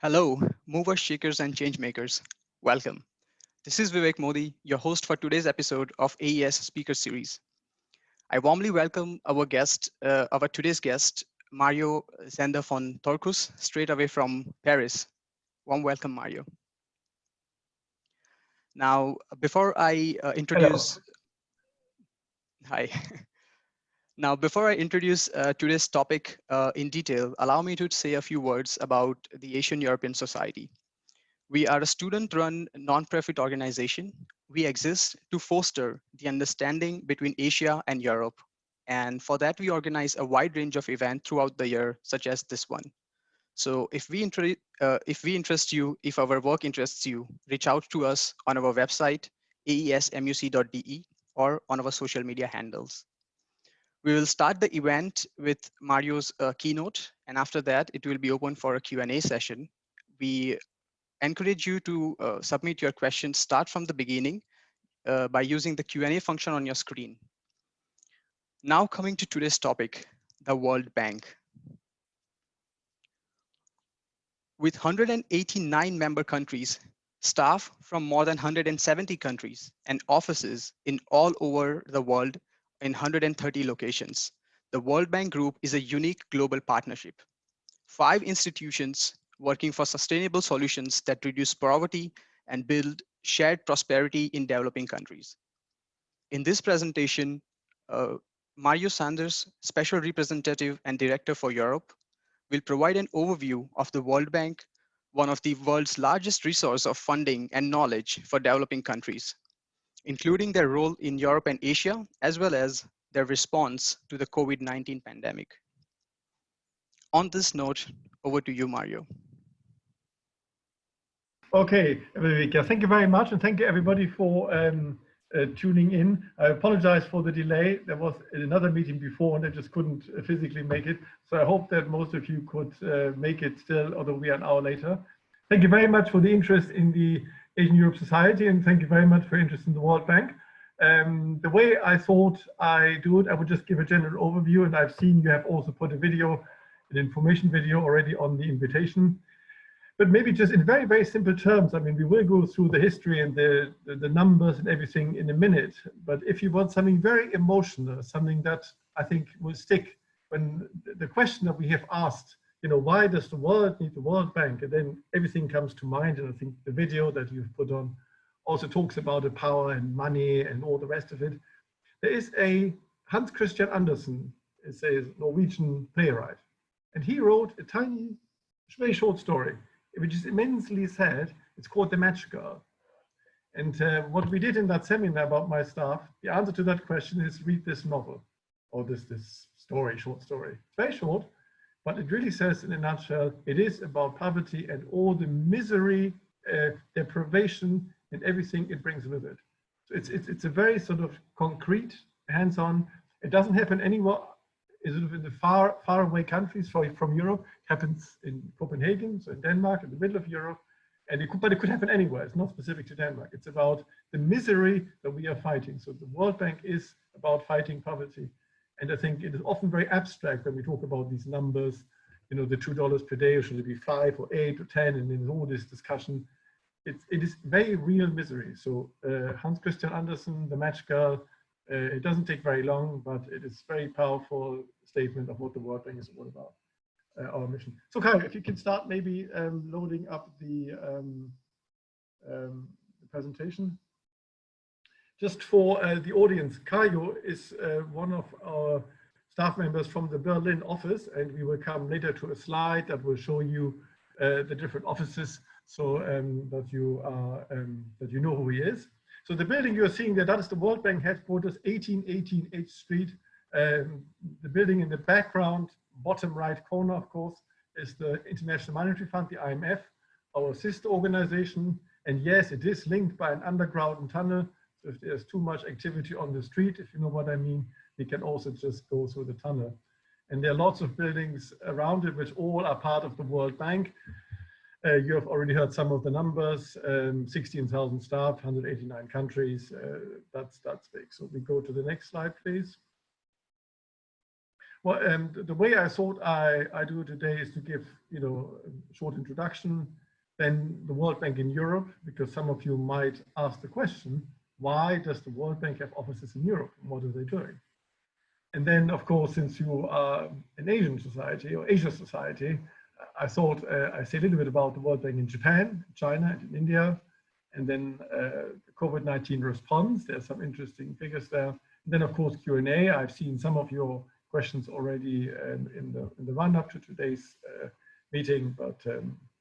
Hello, movers, shakers, and change makers. Welcome. This is Vivek Modi, your host for today's episode of AES Speaker Series. I warmly welcome our today's guest, Mario Sander von Torklus, straight away from Paris. Warm welcome, Mario. Now, before I Hello. introduce, hi. Now, before I introduce today's topic in detail, allow me to say a few words about the Asian European Society. We are a student-run non-profit organization. We exist to foster the understanding between Asia and Europe. And for that, we organize a wide range of events throughout the year, such as this one. So if we interest you, if our work interests you, reach out to us on our website, aesmuc.de, or on our social media handles. We will start the event with Mario's keynote, and after that, it will be open for a Q&A session. We encourage you to submit your questions, start from the beginning by using the Q&A function on your screen. Now coming to today's topic, the World Bank. With 189 member countries, staff from more than 170 countries, and offices in all over the world in 130 locations, the World Bank Group is a unique global partnership. 5 institutions working for sustainable solutions that reduce poverty and build shared prosperity in developing countries. In this presentation, uh, Mario Sanders, Special Representative and Director for Europe, will provide an overview of the World Bank, one of the world's largest resource of funding and knowledge for developing countries, including their role in Europe and Asia, as well as their response to the COVID-19 pandemic. On this note, over to you, Mario. Okay, Vivek, thank you very much, and thank you everybody for tuning in. I apologize for the delay. There was another meeting before, and I just couldn't physically make it. So I hope that most of you could make it still, although we are an hour later. Thank you very much for the interest in the Asian Europe Society, and thank you very much for interest in the World Bank. The way I thought I do it, I would just give a general overview, and I've seen you have also put a video, an information video already on the invitation. But maybe just in very, very simple terms, I mean, we will go through the history and the numbers and everything in a minute. But if you want something very emotional, something that I think will stick, when the question that we have asked, you know, why does the world need the World Bank? And then everything comes to mind. And I think the video that you've put on also talks about the power and money and all the rest of it. There is a Hans Christian Andersen, is a Norwegian playwright. And he wrote a tiny, very short story, which is immensely sad. It's called The Match Girl. And what we did in that seminar about my staff, the answer to that question is read this novel, or this story, short story. It's very short, but it really says in a nutshell, it is about poverty and all the misery, deprivation, and everything it brings with it. So it's a very sort of concrete, hands-on. It doesn't happen anywhere. Is in the far away countries from Europe. It happens in Copenhagen, so in Denmark, in the middle of Europe, and but it could happen anywhere. It's not specific to Denmark. It's about the misery that we are fighting. So the World Bank is about fighting poverty, and I think it is often very abstract when we talk about these numbers. You know, the $2 per day, or should it be 5 or 8 or 10, and then all this discussion. It is very real misery. So Hans Christian Andersen, The Match Girl. It doesn't take very long, but it is very powerful statement of what the World Bank is all about, our mission. So Kyle, if you can start maybe loading up the presentation. Just for the audience, Kayo is one of our staff members from the Berlin office, and we will come later to a slide that will show you the different offices, so that you know who he is. So the building you're seeing there, that is the World Bank headquarters, 1818 H Street. The building in the background, bottom right corner, of course, is the International Monetary Fund, the IMF, our sister organization. And yes, it is linked by an underground tunnel. So if there's too much activity on the street, if you know what I mean, we can also just go through the tunnel. And there are lots of buildings around it, which all are part of the World Bank. You have already heard some of the numbers, 16,000 staff, 189 countries, that's big. So we go to the next slide, please. Well, the way I thought I do today is to give, a short introduction, then the World Bank in Europe, because some of you might ask the question, why does the World Bank have offices in Europe? What are they doing? And then, of course, since you are an Asian society or Asia society, I thought I say a little bit about the World Bank in Japan, China, and in India, and then the COVID-19 response. There's some interesting figures there. And then, of course, Q&A. I've seen some of your questions already in the run-up to today's meeting, but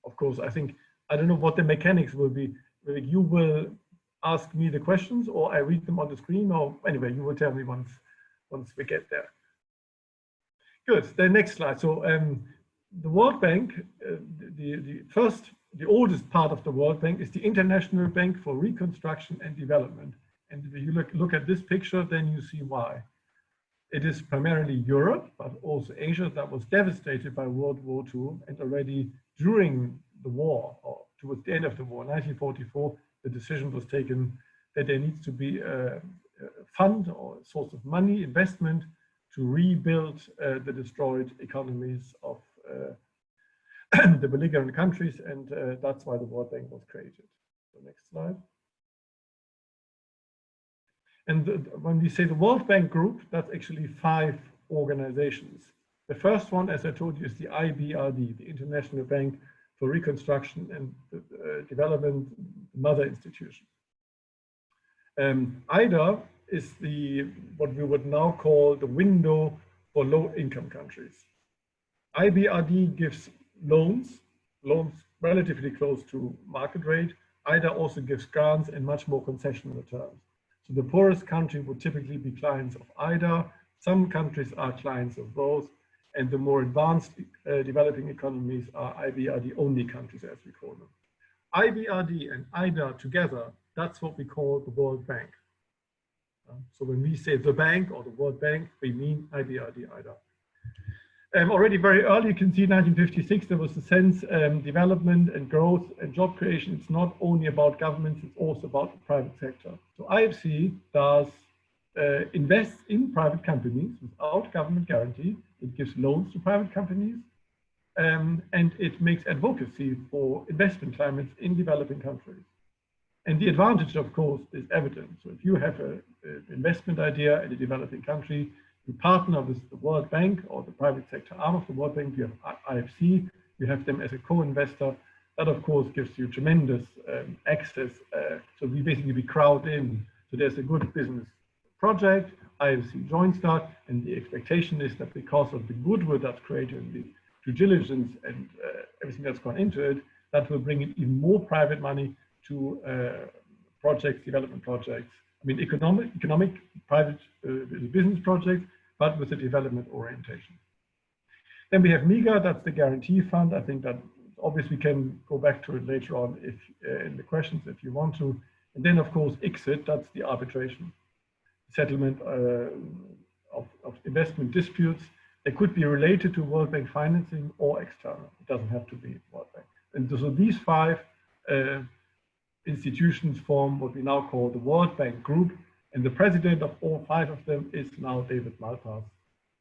of course, I don't know what the mechanics will be. You will ask me the questions, or I read them on the screen, or anyway, you will tell me once we get there. Good. The next slide. So the World Bank, the oldest part of the World Bank is the International Bank for Reconstruction and Development. And if you look at this picture, then you see why. It is primarily Europe, but also Asia that was devastated by World War II, and already during the war, or towards the end of the war, 1944, the decision was taken that there needs to be a fund or a source of money, investment, to rebuild the destroyed economies of the belligerent countries, and that's why the World Bank was created. So next slide. And when we say the World Bank Group, that's actually 5 organizations. The first one, as I told you, is the IBRD, the International Bank for Reconstruction and Development, mother institution. IDA is what we would now call the window for low-income countries. IBRD gives loans relatively close to market rate. IDA also gives grants and much more concessional terms. So the poorest country would typically be clients of IDA. Some countries are clients of both, and the more advanced developing economies are IBRD only countries, as we call them. IBRD and IDA together, that's what we call the World Bank. So when we say the bank or the World Bank, we mean IBRD, IDA. Already very early, you can see 1956, there was a sense development and growth and job creation. It's not only about governments, it's also about the private sector. So IFC does invest in private companies without government guarantee. It gives loans to private companies, and it makes advocacy for investment climates in developing countries. And the advantage, of course, is evident. So if you have an investment idea in a developing country, you partner with the World Bank or the private sector arm of the World Bank. You have IFC, you have them as a co-investor. That, of course, gives you tremendous access. So we crowd in. So there's a good business project, IFC joins that, and the expectation is that because of the goodwill that's created and the due diligence and everything that's gone into it, that will bring in even more private money to projects, development projects. I mean, economic private business projects, but with a development orientation. Then we have MIGA, that's the guarantee fund. I think that obviously we can go back to it later on if in the questions if you want to. And then, of course, ICSID, that's the arbitration, settlement of investment disputes. They could be related to World Bank financing or external. It doesn't have to be World Bank. And so these 5 institutions form what we now call the World Bank Group, and the president of all 5 of them is now David Malpass,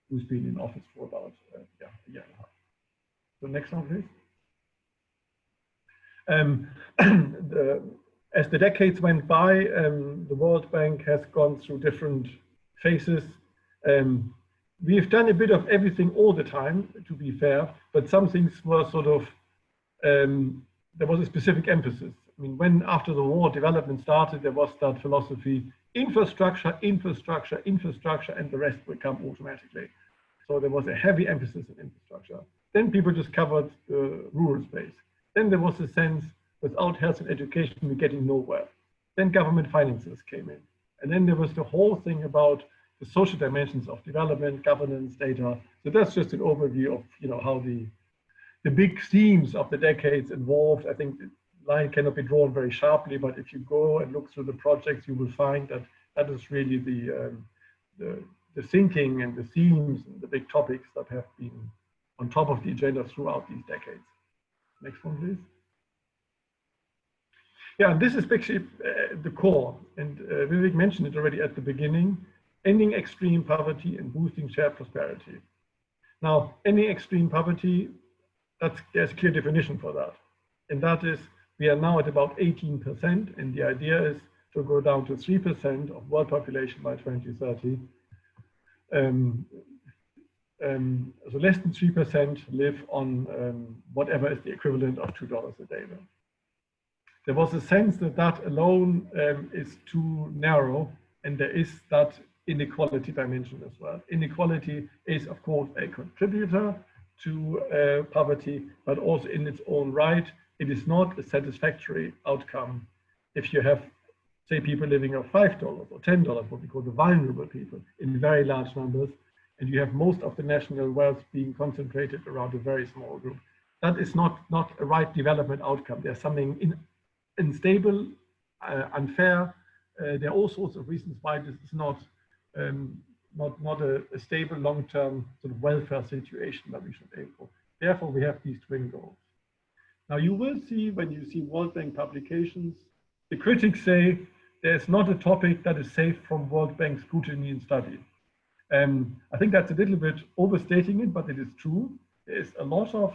who's been in office for about a year and a half. So next one, please. As the decades went by, the World Bank has gone through different phases. We've done a bit of everything all the time, to be fair, but some things were sort of, there was a specific emphasis. I mean, when after the war development started, there was that philosophy, infrastructure, infrastructure, infrastructure, and the rest would come automatically. So there was a heavy emphasis on infrastructure. Then people just covered the rural space. Then there was a sense, without health and education, we're getting nowhere. Then government finances came in. And then there was the whole thing about the social dimensions of development, governance, data. So that's just an overview of, how the big themes of the decades evolved. I think the line cannot be drawn very sharply, but if you go and look through the projects, you will find that that is really the thinking and the themes and the big topics that have been on top of the agenda throughout these decades. Next one, please. Yeah, this is actually the core, and Vivek mentioned it already at the beginning, ending extreme poverty and boosting shared prosperity. Now, any extreme poverty, there's a clear definition for that. And that is, we are now at about 18%, and the idea is to go down to 3% of world population by 2030. So less than 3% live on whatever is the equivalent of $2 a day. There was a sense that that alone is too narrow, and there is that inequality dimension as well. Inequality is, of course, a contributor to poverty, but also in its own right, it is not a satisfactory outcome if you have, say, people living off $5 or $10, what we call the vulnerable people, in very large numbers, and you have most of the national wealth being concentrated around a very small group. That is not a right development outcome. There's something unstable, unfair. There are all sorts of reasons why this is not a stable long-term sort of welfare situation that we should aim for. Therefore, we have these twin goals. Now, you will see when you see World Bank publications, the critics say there's not a topic that is safe from World Bank scrutiny and study. I think that's a little bit overstating it, but it is true. There's a lot of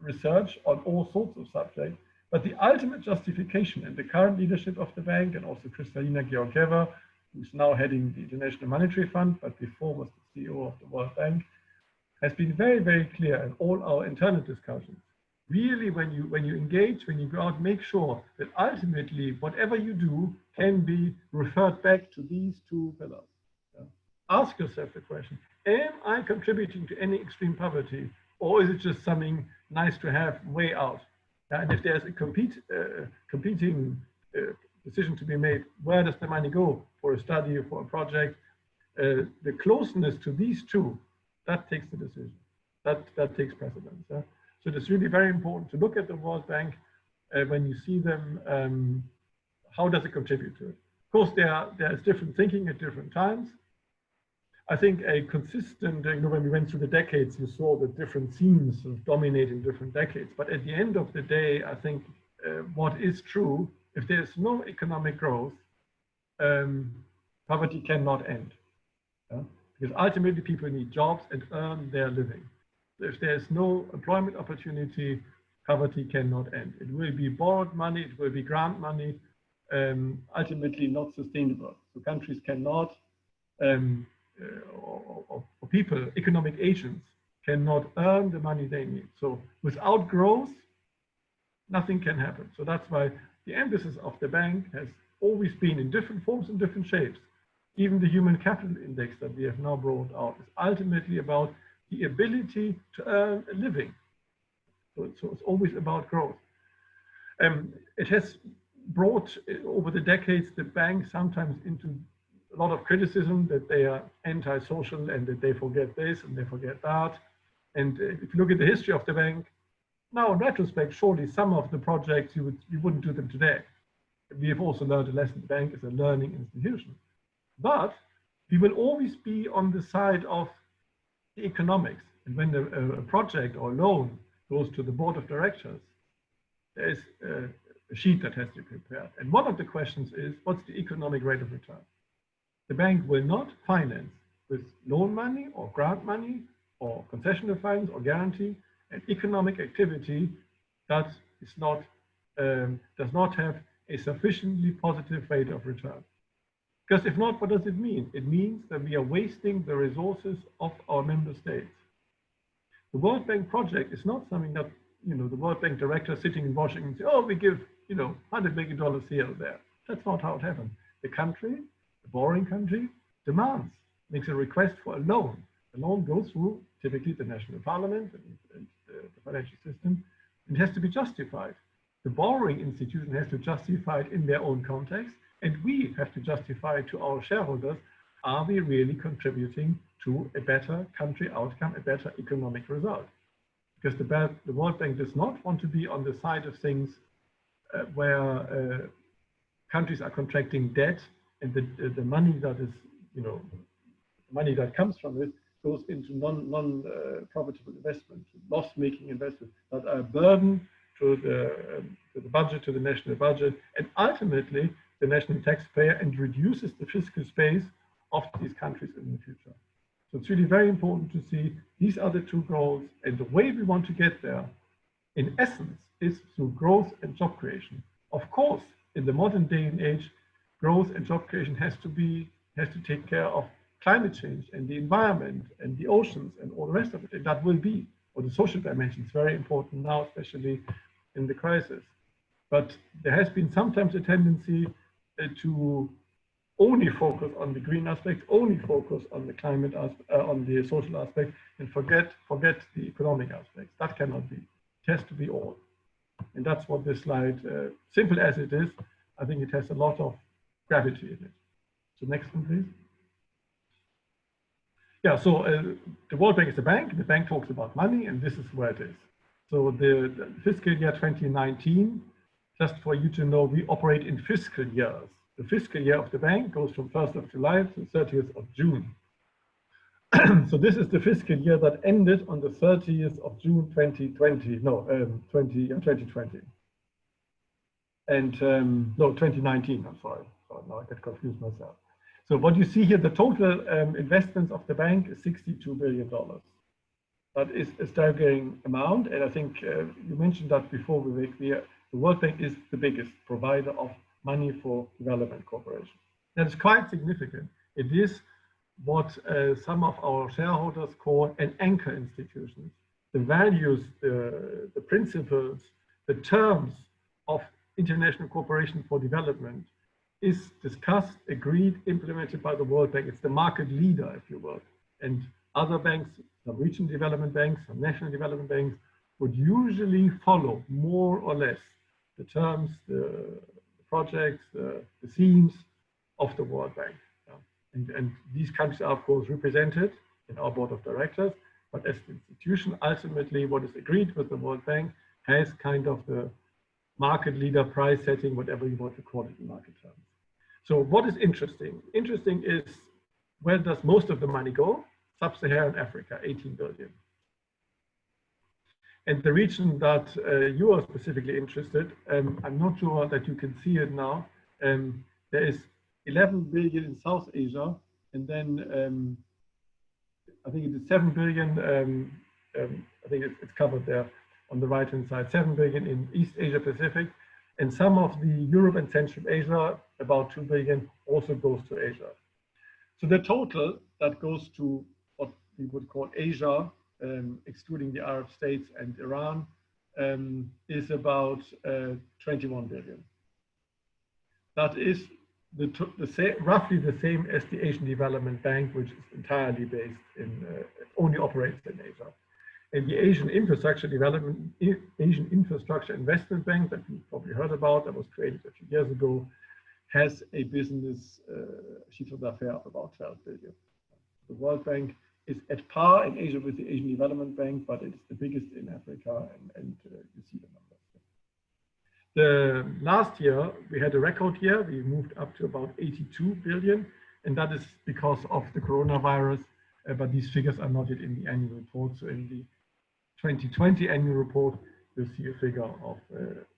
research on all sorts of subjects, but the ultimate justification in the current leadership of the bank, and also Kristalina Georgieva, who's now heading the International Monetary Fund, but before was the CEO of the World Bank, has been very, very clear in all our internal discussions. Really, when you engage, when you go out, make sure that ultimately whatever you do can be referred back to these two pillars. Yeah. Ask yourself the question, am I contributing to any extreme poverty, or is it just something nice to have way out? And if there's a competing decision to be made, where does the money go for a study or for a project? The closeness to these two, that takes the decision. That takes precedence. Yeah? So it's really very important to look at the World Bank when you see them. How does it contribute to it? Of course, there is different thinking at different times. I think a consistent, when we went through the decades, you saw the different themes sort of dominating different decades. But at the end of the day, I think what is true, if there's no economic growth, poverty cannot end. Yeah? Because ultimately people need jobs and earn their living. So if there's no employment opportunity, poverty cannot end. It will be borrowed money, it will be grant money, ultimately not sustainable. So countries cannot, or people, economic agents, cannot earn the money they need. So without growth, nothing can happen. So that's why the emphasis of the bank has always been in different forms and different shapes. Even the human capital index that we have now brought out is ultimately about the ability to earn a living. So it's always about growth. It has brought over the decades the bank sometimes into a lot of criticism that they are anti-social and that they forget this and they forget that. And if you look at the history of the bank, now in retrospect, surely some of the projects you wouldn't do them today. We have also learned a lesson. The bank is a learning institution. But we will always be on the side of the economics. And when a project or loan goes to the board of directors, there is a sheet that has to be prepared. And one of the questions is, what's the economic rate of return? The bank will not finance with loan money or grant money or concessional funds or guarantee an economic activity that is not, does not have a sufficiently positive rate of return. Because if not, what does it mean? It means that we are wasting the resources of our member states. The World Bank project is not something that, the World Bank director sitting in Washington say, oh, we give, $100 million here or there. That's not how it happens. The country, the borrowing country, demands, makes a request for a loan. The loan goes through typically the national parliament and the financial system. It has to be justified. The borrowing institution has to justify it in their own context. And we have to justify to our shareholders, are we really contributing to a better country outcome, a better economic result? Because the World Bank does not want to be on the side of things where countries are contracting debt and the money that is, money that comes from it goes into non-profitable investment, loss-making investments that are a burden to the budget, to the national budget, and ultimately the national taxpayer, and reduces the fiscal space of these countries in the future. So it's really very important to see these are the two goals, and the way we want to get there, in essence, is through growth and job creation. Of course, in the modern day and age, growth and job creation has to take care of climate change and the environment and the oceans and all the rest of it. And that will be, or the social dimension is very important now, especially in the crisis. But there has been sometimes a tendency to only focus on the green aspect, only focus on the climate aspect, on the social aspect, and forget the economic aspects. That cannot be. It has to be all. And that's what this slide, simple as it is, I think it has a lot of gravity in it. So next one, please. Yeah, so the World Bank is a bank. The bank talks about money, and this is where it is. So the fiscal year 2019, just for you to know, we operate in fiscal years. The fiscal year of the bank goes from 1st of July to 30th of June. So this is the fiscal year that ended on the 30th of June 2020. No, 2020. And no, 2019, I'm sorry. So now I get confused myself. So what you see here, the total investments of the bank is $62 billion. That is a staggering amount. And I think you mentioned that before, Vivek, the World Bank is the biggest provider of money for development cooperation. That is quite significant. It is what some of our shareholders call an anchor institution. The values, the principles, the terms of international cooperation for development is discussed, agreed, implemented by the World Bank. It's the market leader, if you will. And other banks, some regional development banks, some national development banks, would usually follow more or less the terms, the projects, the themes of the World Bank. And these countries are, of course, represented in our board of directors, but as an institution, ultimately, what is agreed with the World Bank has kind of the market leader price setting, whatever you want to call it in market terms. So what is interesting? Interesting is, where does most of the money go? Sub-Saharan Africa, 18 billion. And the region that you are specifically interested, I'm not sure that you can see it now. There is 11 billion in South Asia, and then I think it is 7 billion, I think it's covered there on the right-hand side, 7 billion in East Asia Pacific, and some of the Europe and Central Asia, about 2 billion, also goes to Asia. So the total that goes to what we would call Asia, excluding the Arab states and Iran, is about 21 billion. That is roughly the same as the Asian Development Bank, which is entirely based in, only operates in Asia. And the Asian Infrastructure Investment Bank that you probably heard about, that was created a few years ago, has a business chiffre d'affaires of about 12 billion. The World Bank is at par in Asia with the Asian Development Bank, but it's the biggest in Africa, and you see the numbers. The last year, we had a record year. We moved up to about 82 billion, and that is because of the coronavirus, but these figures are not yet in the annual report. So in the 2020 annual report, you'll see a figure of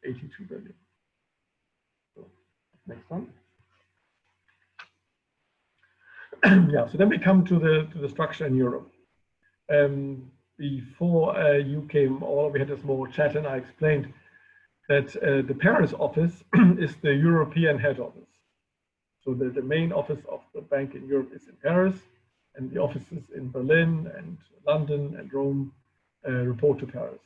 82 billion. So next one. Yeah, so then we come to the structure in Europe. Before you came on, we had a small chat, and I explained that the Paris office is the European head office. So the main office of the bank in Europe is in Paris, and the offices in Berlin and London and Rome report to Paris.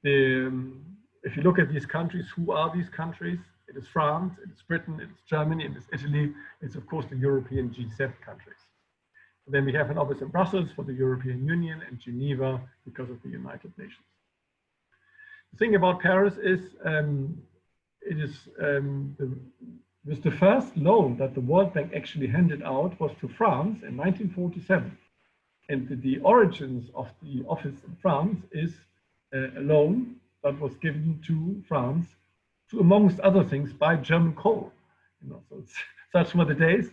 If you look at these countries, who are these countries? It is France, it is Britain, it is Germany, it is Italy. It's of course the European G7 countries. And then we have an office in Brussels for the European Union and Geneva because of the United Nations. The thing about Paris is it was the first loan that the World Bank actually handed out was to France in 1947. And the origins of the office in France is a loan that was given to France, amongst other things, by German coal. So it's such were the days.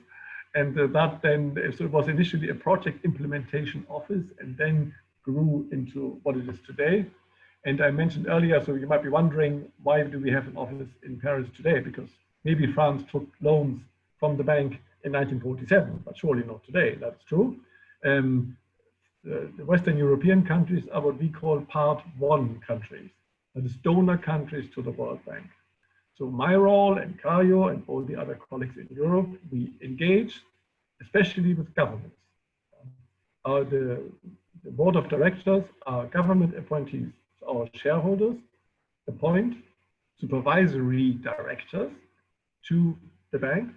And that then, so it was initially a project implementation office and then grew into what it is today. And I mentioned earlier, so you might be wondering, why do we have an office in Paris today? Because maybe France took loans from the bank in 1947, but surely not today. That's true. The Western European countries are what we call Part 1 countries, that is donor countries to the World Bank. So my role and Cario and all the other colleagues in Europe, we engage especially with governments. The board of directors are government appointees. Our shareholders appoint supervisory directors to the bank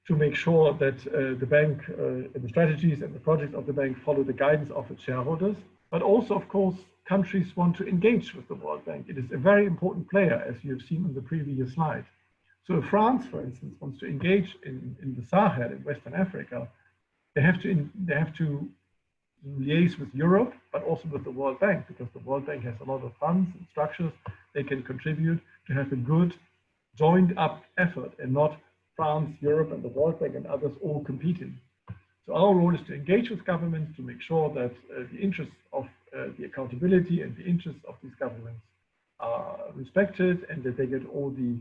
to make sure that the bank, the strategies and the projects of the bank follow the guidance of its shareholders. But also, of course, countries want to engage with the World Bank. It is a very important player, as you have seen in the previous slide. So if France, for instance, wants to engage in the Sahel in Western Africa, they have to liaise with Europe, but also with the World Bank, because the World Bank has a lot of funds and structures they can contribute to have a good joined up effort and not France, Europe, and the World Bank and others all competing. So our role is to engage with governments to make sure that the interests of the accountability and the interests of these governments are respected and that they get all the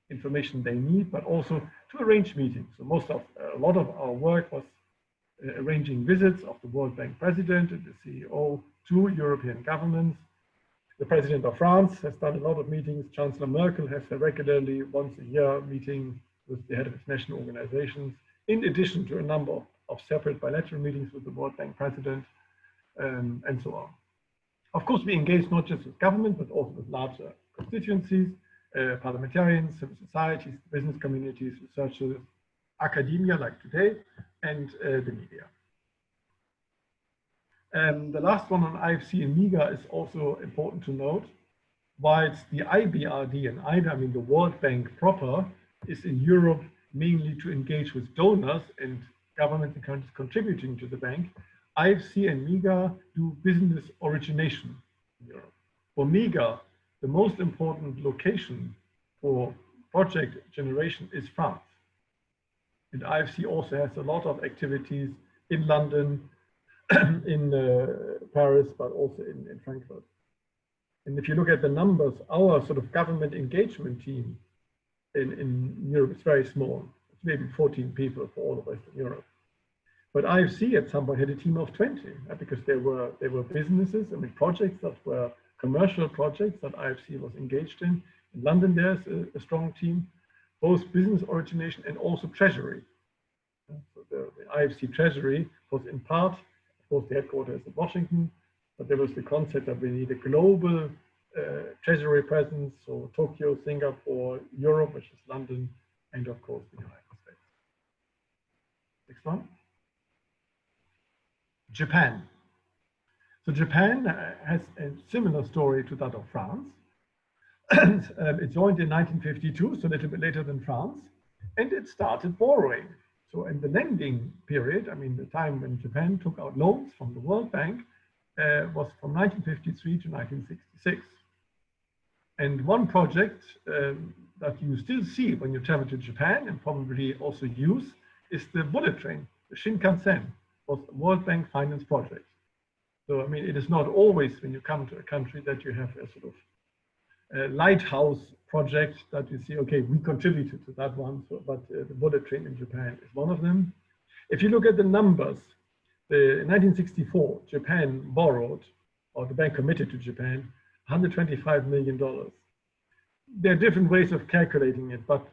information they need, but also to arrange meetings. So a lot of our work was arranging visits of the World Bank president and the CEO to European governments. The president of France has done a lot of meetings. Chancellor Merkel has a regularly once a year meeting with the head of its national organizations, in addition to a number of separate bilateral meetings with the World Bank president, and so on. Of course, we engage not just with government, but also with larger constituencies, parliamentarians, civil societies, business communities, researchers, academia like today, and the media. The last one on IFC and MIGA is also important to note. Whilst the IBRD and IDA, I mean the World Bank proper, is in Europe mainly to engage with donors and governments and countries contributing to the bank, IFC and MIGA do business origination in Europe. For MIGA, the most important location for project generation is France. And IFC also has a lot of activities in London, in Paris, but also in Frankfurt. And if you look at the numbers, our sort of government engagement team in Europe is very small. It's maybe 14 people for all of Western Europe. But IFC at some point had a team of 20 because there were businesses, I mean projects that were commercial projects that IFC was engaged in. In London, there's a strong team, both business origination and also treasury. So the IFC treasury was in part, of course, the headquarters in Washington, but there was the concept that we need a global treasury presence, so Tokyo, Singapore, Europe, which is London, and of course the United States. Next one. Japan. So Japan has a similar story to that of France. It joined in 1952, so a little bit later than France, and it started borrowing. So in the lending period, I mean the time when Japan took out loans from the World Bank was from 1953 to 1966. And one project that you still see when you travel to Japan and probably also use is the bullet train. The Shinkansen was a World Bank finance project. So, I mean, it is not always when you come to a country that you have a sort of lighthouse project that you see, okay, we contributed to that one, so, but the bullet train in Japan is one of them. If you look at the numbers, in 1964, Japan borrowed, or the bank committed to Japan, $125 million. There are different ways of calculating it, but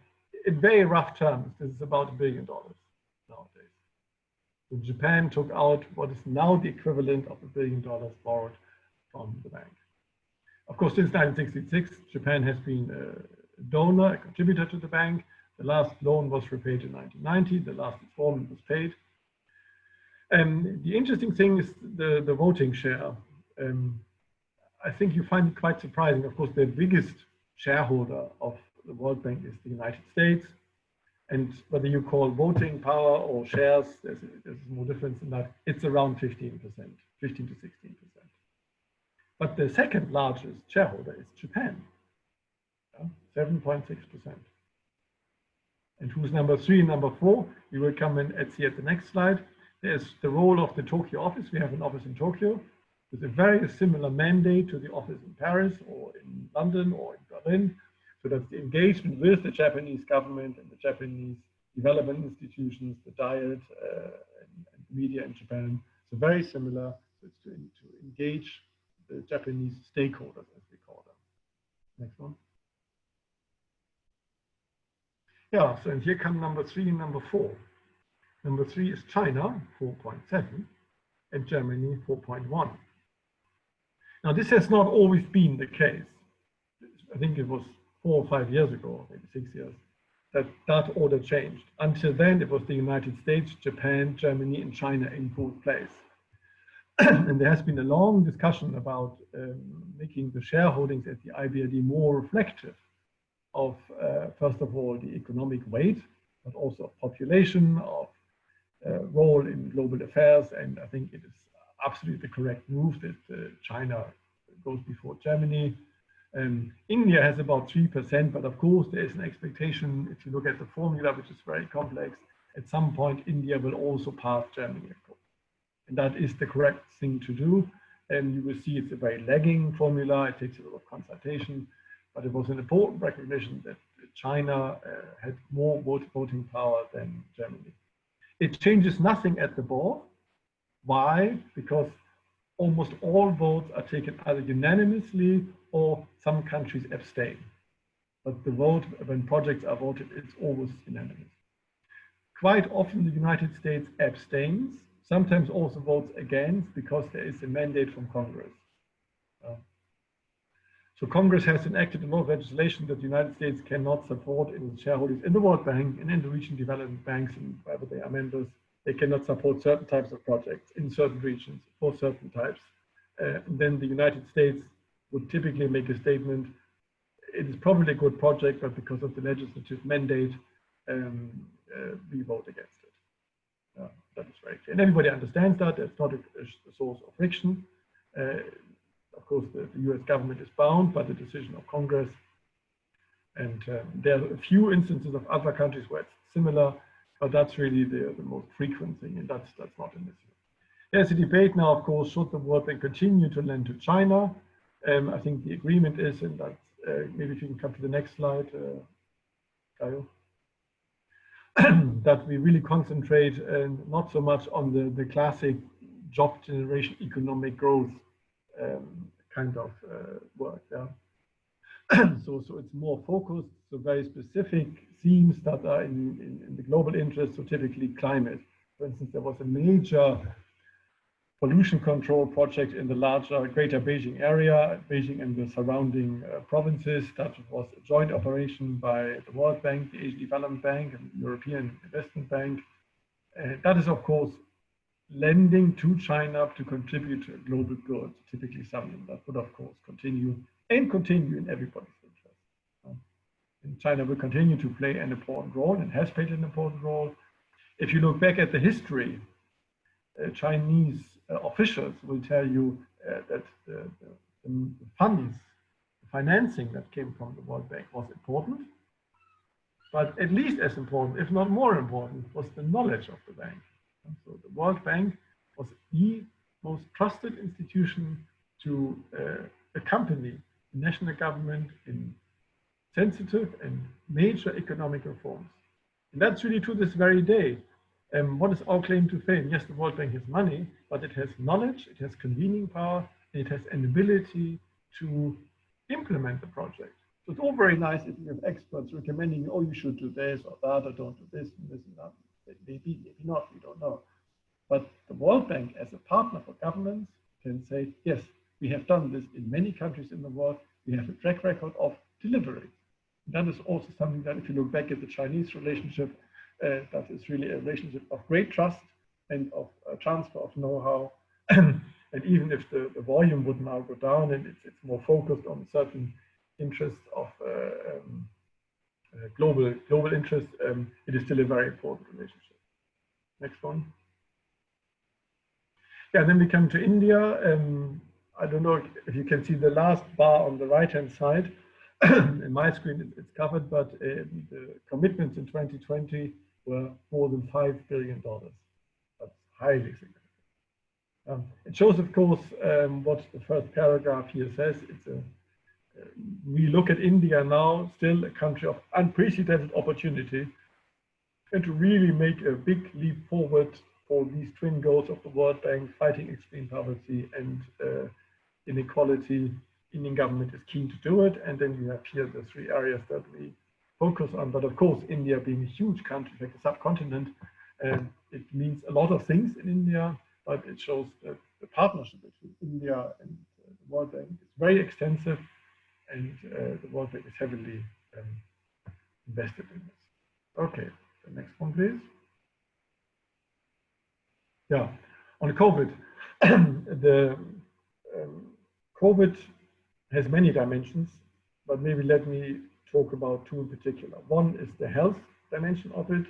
in very rough terms, this is about $1 billion nowadays. So Japan took out what is now the equivalent of $1 billion borrowed from the bank. Of course, since 1966, Japan has been a donor, a contributor to the bank. The last loan was repaid in 1990. The last installment was paid. The interesting thing is the voting share. I think you find it quite surprising. Of course, the biggest shareholder of the World Bank is the United States. And whether you call voting power or shares, there's more difference in that. It's around 15%, 15 to 16%. But the second largest shareholder is Japan, 7.6%. And who's number 3 and number 4? We will come in and see at the next slide. There's the role of the Tokyo office. We have an office in Tokyo with a very similar mandate to the office in Paris or in London or in Berlin. So that's the engagement with the Japanese government and the Japanese development institutions, the Diet, and media in Japan. So very similar. So it's to engage the Japanese stakeholders, as we call them. Next one. Yeah, so and here come number 3 and number 4. Number 3 is China, 4.7, and Germany, 4.1. Now, this has not always been the case. I think it was 4 or 5 years ago, maybe 6 years, that order changed. Until then, it was the United States, Japan, Germany, and China in fourth place. And there has been a long discussion about making the shareholdings at the IBRD more reflective of, first of all, the economic weight, but also of population, of role in global affairs. And I think it is absolutely the correct move that China goes before Germany. India has about 3%, but of course there is an expectation, if you look at the formula, which is very complex, at some point India will also pass Germany, of course. And that is the correct thing to do. And you will see it's a very lagging formula. It takes a lot of consultation, but it was an important recognition that China had more voting power than Germany. It changes nothing at the board. Why? Because almost all votes are taken either unanimously or some countries abstain. But the vote, when projects are voted, it's always unanimous. Quite often the United States abstains, sometimes also votes against because there is a mandate from Congress. So Congress has enacted a lot of legislation that the United States cannot support in shareholdings in the World Bank and in the regional development banks and wherever they are members. They cannot support certain types of projects in certain regions for certain types. Then the United States would typically make a statement, it is probably a good project, but because of the legislative mandate, we vote against it. That is very clear. And everybody understands that. It's not a source of friction. Of course, the US government is bound by the decision of Congress. And there are a few instances of other countries where it's similar, but that's really the most frequent thing, and that's not an issue. There's a debate now, of course, should the World Bank continue to lend to China? I think the agreement is, and that's, maybe if you can come to the next slide, Kayo, that we really concentrate not so much on the classic job generation, economic growth kind of work. Yeah. So it's more focused, so very specific themes that are in the global interest, so typically climate. For instance, there was a major pollution control project in the larger Greater Beijing area, Beijing and the surrounding provinces. That was a joint operation by the World Bank, the Asian Development Bank, and the European Investment Bank. That is, of course, lending to China to contribute to a global good, typically something that would, of course, continue in everybody's interest. And China will continue to play an important role and has played an important role. If you look back at the history, Chinese officials will tell you that the funds, the financing that came from the World Bank was important, but at least as important, if not more important, was the knowledge of the bank. And so the World Bank was the most trusted institution to accompany the national government in sensitive and major economic reforms. And that's really to this very day. What is our claim to fame? Yes, the World Bank has money, but it has knowledge, it has convening power, and it has an ability to implement the project. So it's all very nice if you have experts recommending, oh, you should do this or that, or don't do this and this and that. Maybe, maybe not, we don't know. But the World Bank, as a partner for governments, can say, yes, we have done this in many countries in the world. We have a track record of delivery. That is also something that, if you look back at the Chinese relationship, that is really a relationship of great trust and of transfer of know-how. And even if the volume would now go down and it's more focused on certain interests of global interests, it is still a very important relationship. Next one. Yeah, then we come to India. I don't know if you can see the last bar on the right-hand side. In my screen, it's covered, but the commitments in 2020 were more than $5 billion. That's highly significant. It shows, of course, what the first paragraph here says. We look at India now, still a country of unprecedented opportunity, and to really make a big leap forward for these twin goals of the World Bank, fighting extreme poverty and inequality. Indian government is keen to do it. And then you have here the three areas that we focus on. But of course, India being a huge country, like a subcontinent, it means a lot of things in India, but it shows that the partnership between India and the World Bank is very extensive, and the World Bank is heavily invested in this. Okay, the next one, please. Yeah, on COVID, the COVID has many dimensions, but maybe let me talk about two in particular. One is the health dimension of it,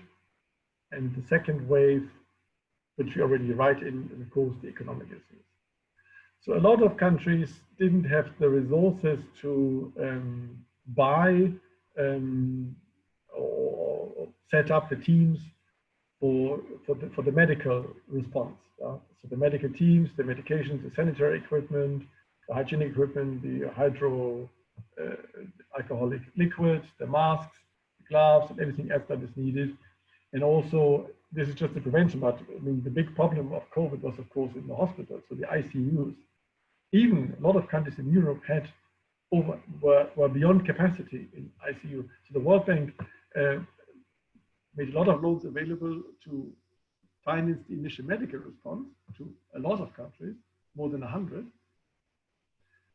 and the second wave, which we already write in, is of course the economic issues. So a lot of countries didn't have the resources to buy or set up the teams for the medical response. So the medical teams, the medications, the sanitary equipment, the hygienic equipment, the alcoholic liquids, the masks, the gloves, and everything else that is needed. And also, this is just the prevention, but I mean, the big problem of COVID was, of course, in the hospitals, so the ICUs. Even a lot of countries in Europe were beyond capacity in ICU. So the World Bank made a lot of loans available to finance the initial medical response to a lot of countries, more than 100.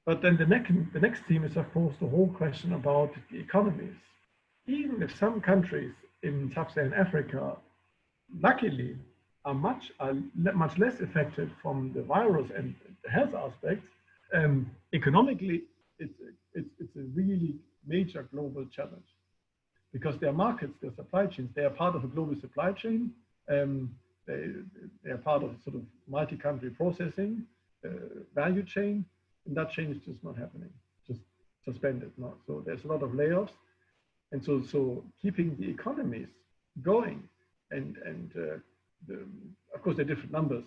But then the next theme is, of course, the whole question about the economies. Even if some countries in sub-Saharan Africa, luckily, are much less affected from the virus and the health aspects, economically, it's a really major global challenge. Because their markets, their supply chains, they are part of a global supply chain. They are part of sort of multi-country processing value chain, and that chain is just not happening, just suspended now. So there's a lot of layoffs, and so keeping the economies going, and of course there are different numbers.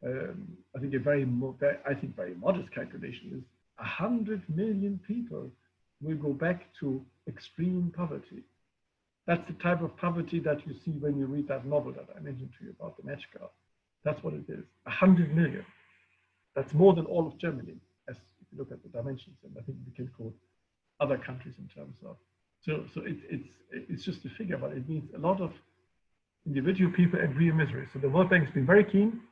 I think very modest calculation is 100 million people will go back to extreme poverty. That's the type of poverty that you see when you read that novel that I mentioned to you about the match girl. That's what it is, 100 million. That's more than all of Germany, as if you look at the dimensions, and I think we can quote other countries in terms of. So it's just a figure, but it means a lot of individual people and real misery. So the World Bank has been very keen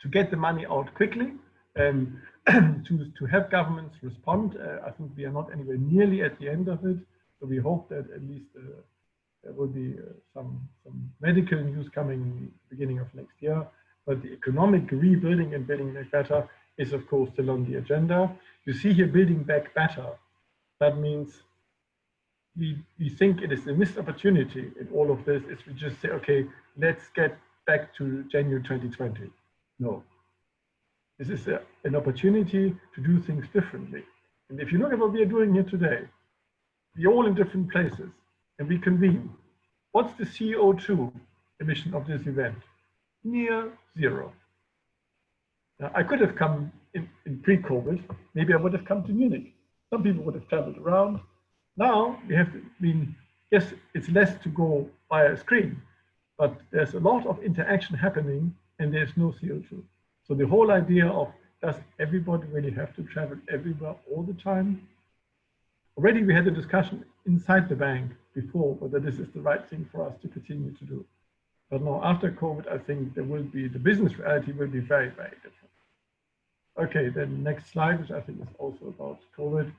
to get the money out quickly, to help governments respond. I think we are not anywhere nearly at the end of it. So we hope that at least there will be some medical news coming beginning of next year. But the economic rebuilding and building back better is, of course, still on the agenda. You see here, building back better. That means we think it is a missed opportunity in all of this is we just say, okay, let's get back to January 2020. No. This is an opportunity to do things differently. And if you look at what we are doing here today, we're all in different places and we convene. What's the CO2 emission of this event? Near zero. Now, I could have come in pre-COVID, maybe I would have come to Munich. Some people would have traveled around. Now we have yes, it's less to go via a screen, but there's a lot of interaction happening and there's no CO2. So the whole idea of, does everybody really have to travel everywhere all the time? Already we had a discussion inside the bank before whether this is the right thing for us to continue to do. But now after COVID, I think there will be, the business reality will be very, very different. Okay, then next slide, which I think is also about COVID.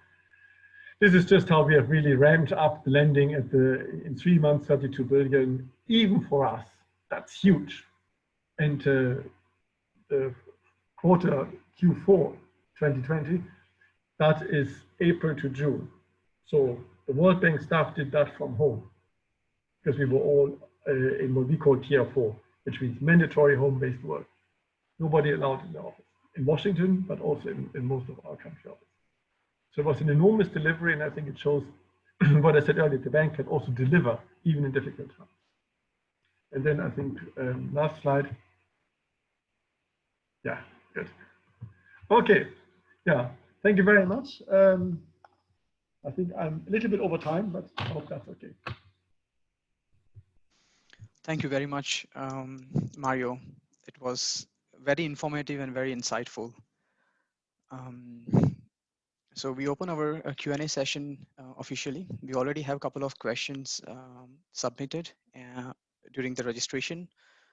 This is just how we have really ramped up the lending at in 3 months, 32 billion, even for us. That's huge. And the quarter Q4 2020, that is April to June. So the World Bank staff did that from home because we were all in what we call Tier 4, which means mandatory home-based work. Nobody allowed in the office in Washington, but also in most of our country office. So it was an enormous delivery, and I think it shows what I said earlier, the bank can also deliver even in difficult times. And then I think last slide. Yeah, good. Okay, yeah, thank you very much. I think I'm a little bit over time, but I hope that's okay. Thank you very much, Mario. It was very informative and very insightful. Um, so we open our Q&A session officially. We already have a couple of questions submitted during the registration.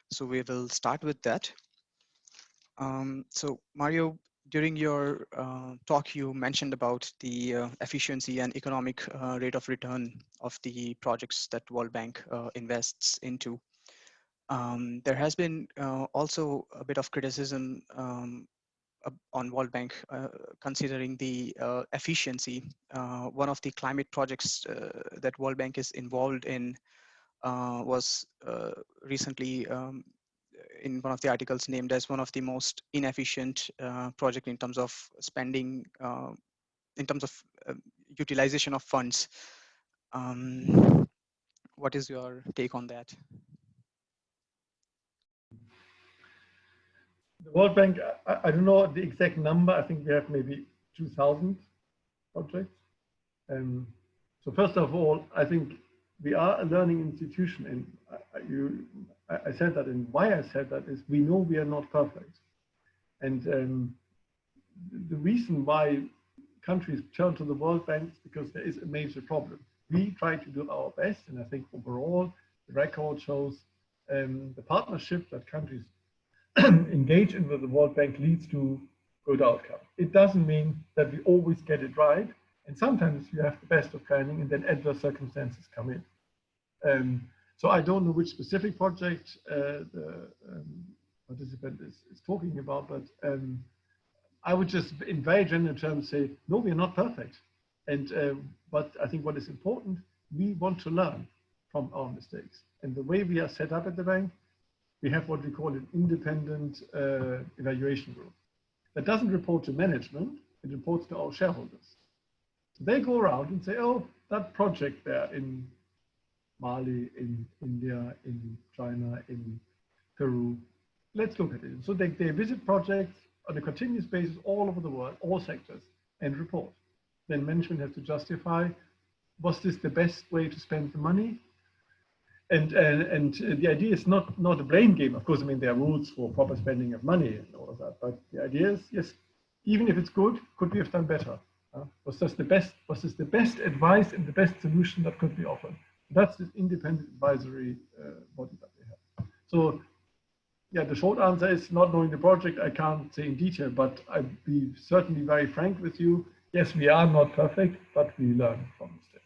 So we will start with that. So Mario, during your talk, you mentioned about the efficiency and economic rate of return of the projects that World Bank invests into. There has been also a bit of criticism on World Bank considering the efficiency. One of the climate projects that World Bank is involved in was recently in one of the articles named as one of the most inefficient project in terms of spending, in terms of utilization of funds. What is your take on that? The World Bank, I don't know the exact number. I think we have maybe 2,000 projects. So first of all, I think we are a learning institution, and I said that, and why I said that is we know we are not perfect. And the reason why countries turn to the World Bank is because there is a major problem. We try to do our best, and I think overall the record shows the partnership that countries engage in with the World Bank leads to good outcome. It doesn't mean that we always get it right, and sometimes you have the best of planning, and then adverse circumstances come in. So I don't know which specific project the participant is talking about, but I would just, in very general terms, say no, we are not perfect, and but I think what is important, we want to learn from our mistakes, and the way we are set up at the bank, we have what we call an independent evaluation group that doesn't report to management, it reports to our shareholders. So they go around and say, oh, that project there in Mali, in India, in China, in Peru, let's look at it. So they visit projects on a continuous basis all over the world, all sectors, and report. Then management has to justify, was this the best way to spend the money? And the idea is not a blame game. Of course, I mean, there are rules for proper spending of money and all of that. But the idea is, yes, even if it's good, could we have done better? Was this the best advice and the best solution that could be offered? That's this independent advisory body that we have. So, yeah, the short answer is not knowing the project. I can't say in detail, but I'd be certainly very frank with you. Yes, we are not perfect, but we learn from mistakes.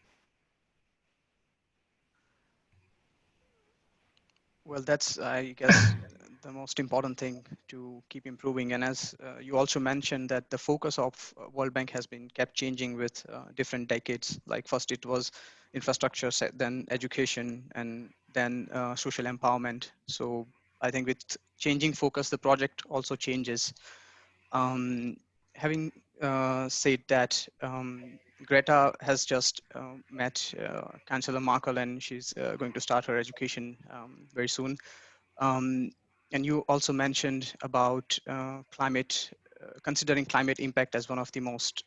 Well, that's, I guess, the most important thing to keep improving. And as you also mentioned that the focus of World Bank has been kept changing with different decades. Like first it was infrastructure, then education, and then social empowerment. So I think with changing focus, the project also changes. Having said that, Greta has just met Chancellor Merkel, and she's going to start her education very soon. And you also mentioned about climate, considering climate impact as one of the most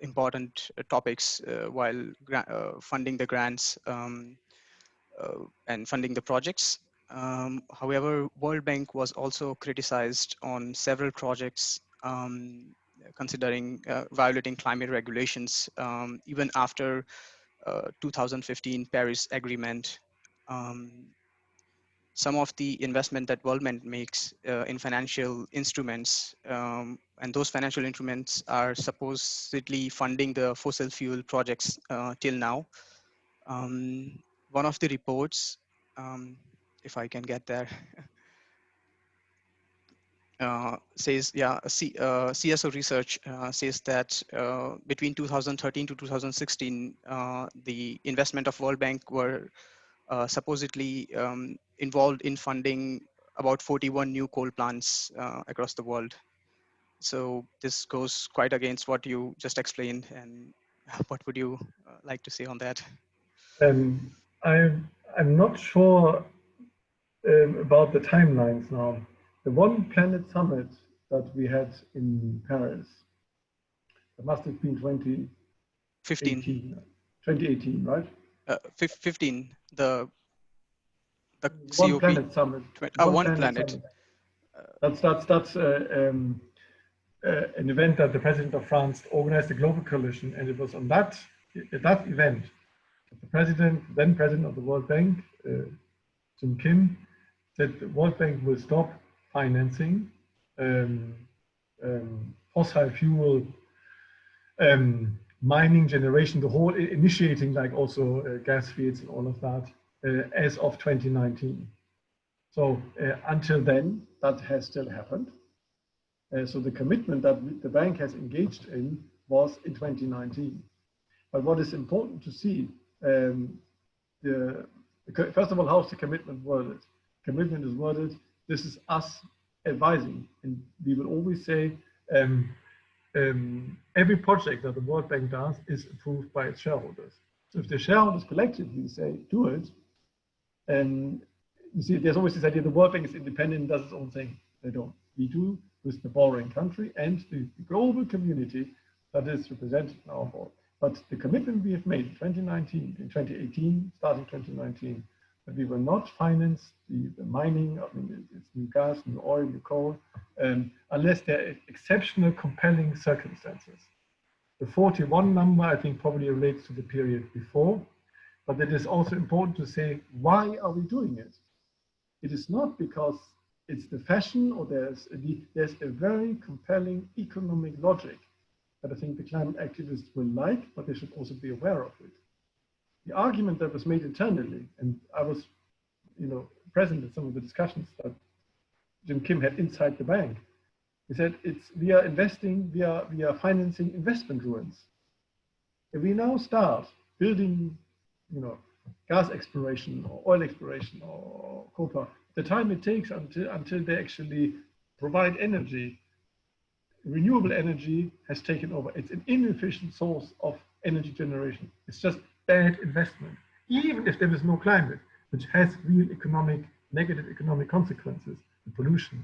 important topics while funding the grants and funding the projects. However, World Bank was also criticized on several projects considering violating climate regulations, even after 2015 Paris Agreement. Some of the investment that World Bank makes in financial instruments, and those financial instruments are supposedly funding the fossil fuel projects till now. One of the reports, if I can get there, says, yeah, CSO research says that between 2013 to 2016, the investment of World Bank were supposedly involved in funding about 41 new coal plants across the world. So this goes quite against what you just explained. And what would you like to say on that? I'm not sure about the timelines now. The One Planet Summit that we had in Paris, it must have been 15. 2018, right? 15. The the One COP Planet Summit. 20, One One Planet Planet. Summit. That's an event that the president of France organized, a global coalition, and it was on that event that the then president of the World Bank, Kim, said the World Bank will stop financing fossil fuel mining generation, the whole initiating, like also gas fields and all of that, as of 2019. So until then, that has still happened. So the commitment that the bank has engaged in was in 2019. But what is important to see, first of all, how's the commitment worded? Commitment is worded, this is us advising, and we will always say, every project that the World Bank does is approved by its shareholders. So if the shareholders collectively say, do it, and you see, there's always this idea the World Bank is independent, does its own thing. They don't. We do with the borrowing country and the global community that is represented in our board. But the commitment we have made in 2019, in 2018, starting 2019, that we will not finance the mining, I mean, it's new gas, new oil, new coal, unless there are exceptional, compelling circumstances. The 41 number, I think, probably relates to the period before, but it is also important to say, why are we doing it? It is not because it's the fashion or there's a very compelling economic logic that I think the climate activists will like, but they should also be aware of it. The argument that was made internally, and I was, present in some of the discussions that Jim Kim had inside the bank. He said, we are investing, we are financing investment ruins. If we now start building, gas exploration or oil exploration or copper, the time it takes until they actually provide energy, renewable energy has taken over. It's an inefficient source of energy generation. It's just bad investment, even if there is no climate, which has real negative economic consequences, the pollution.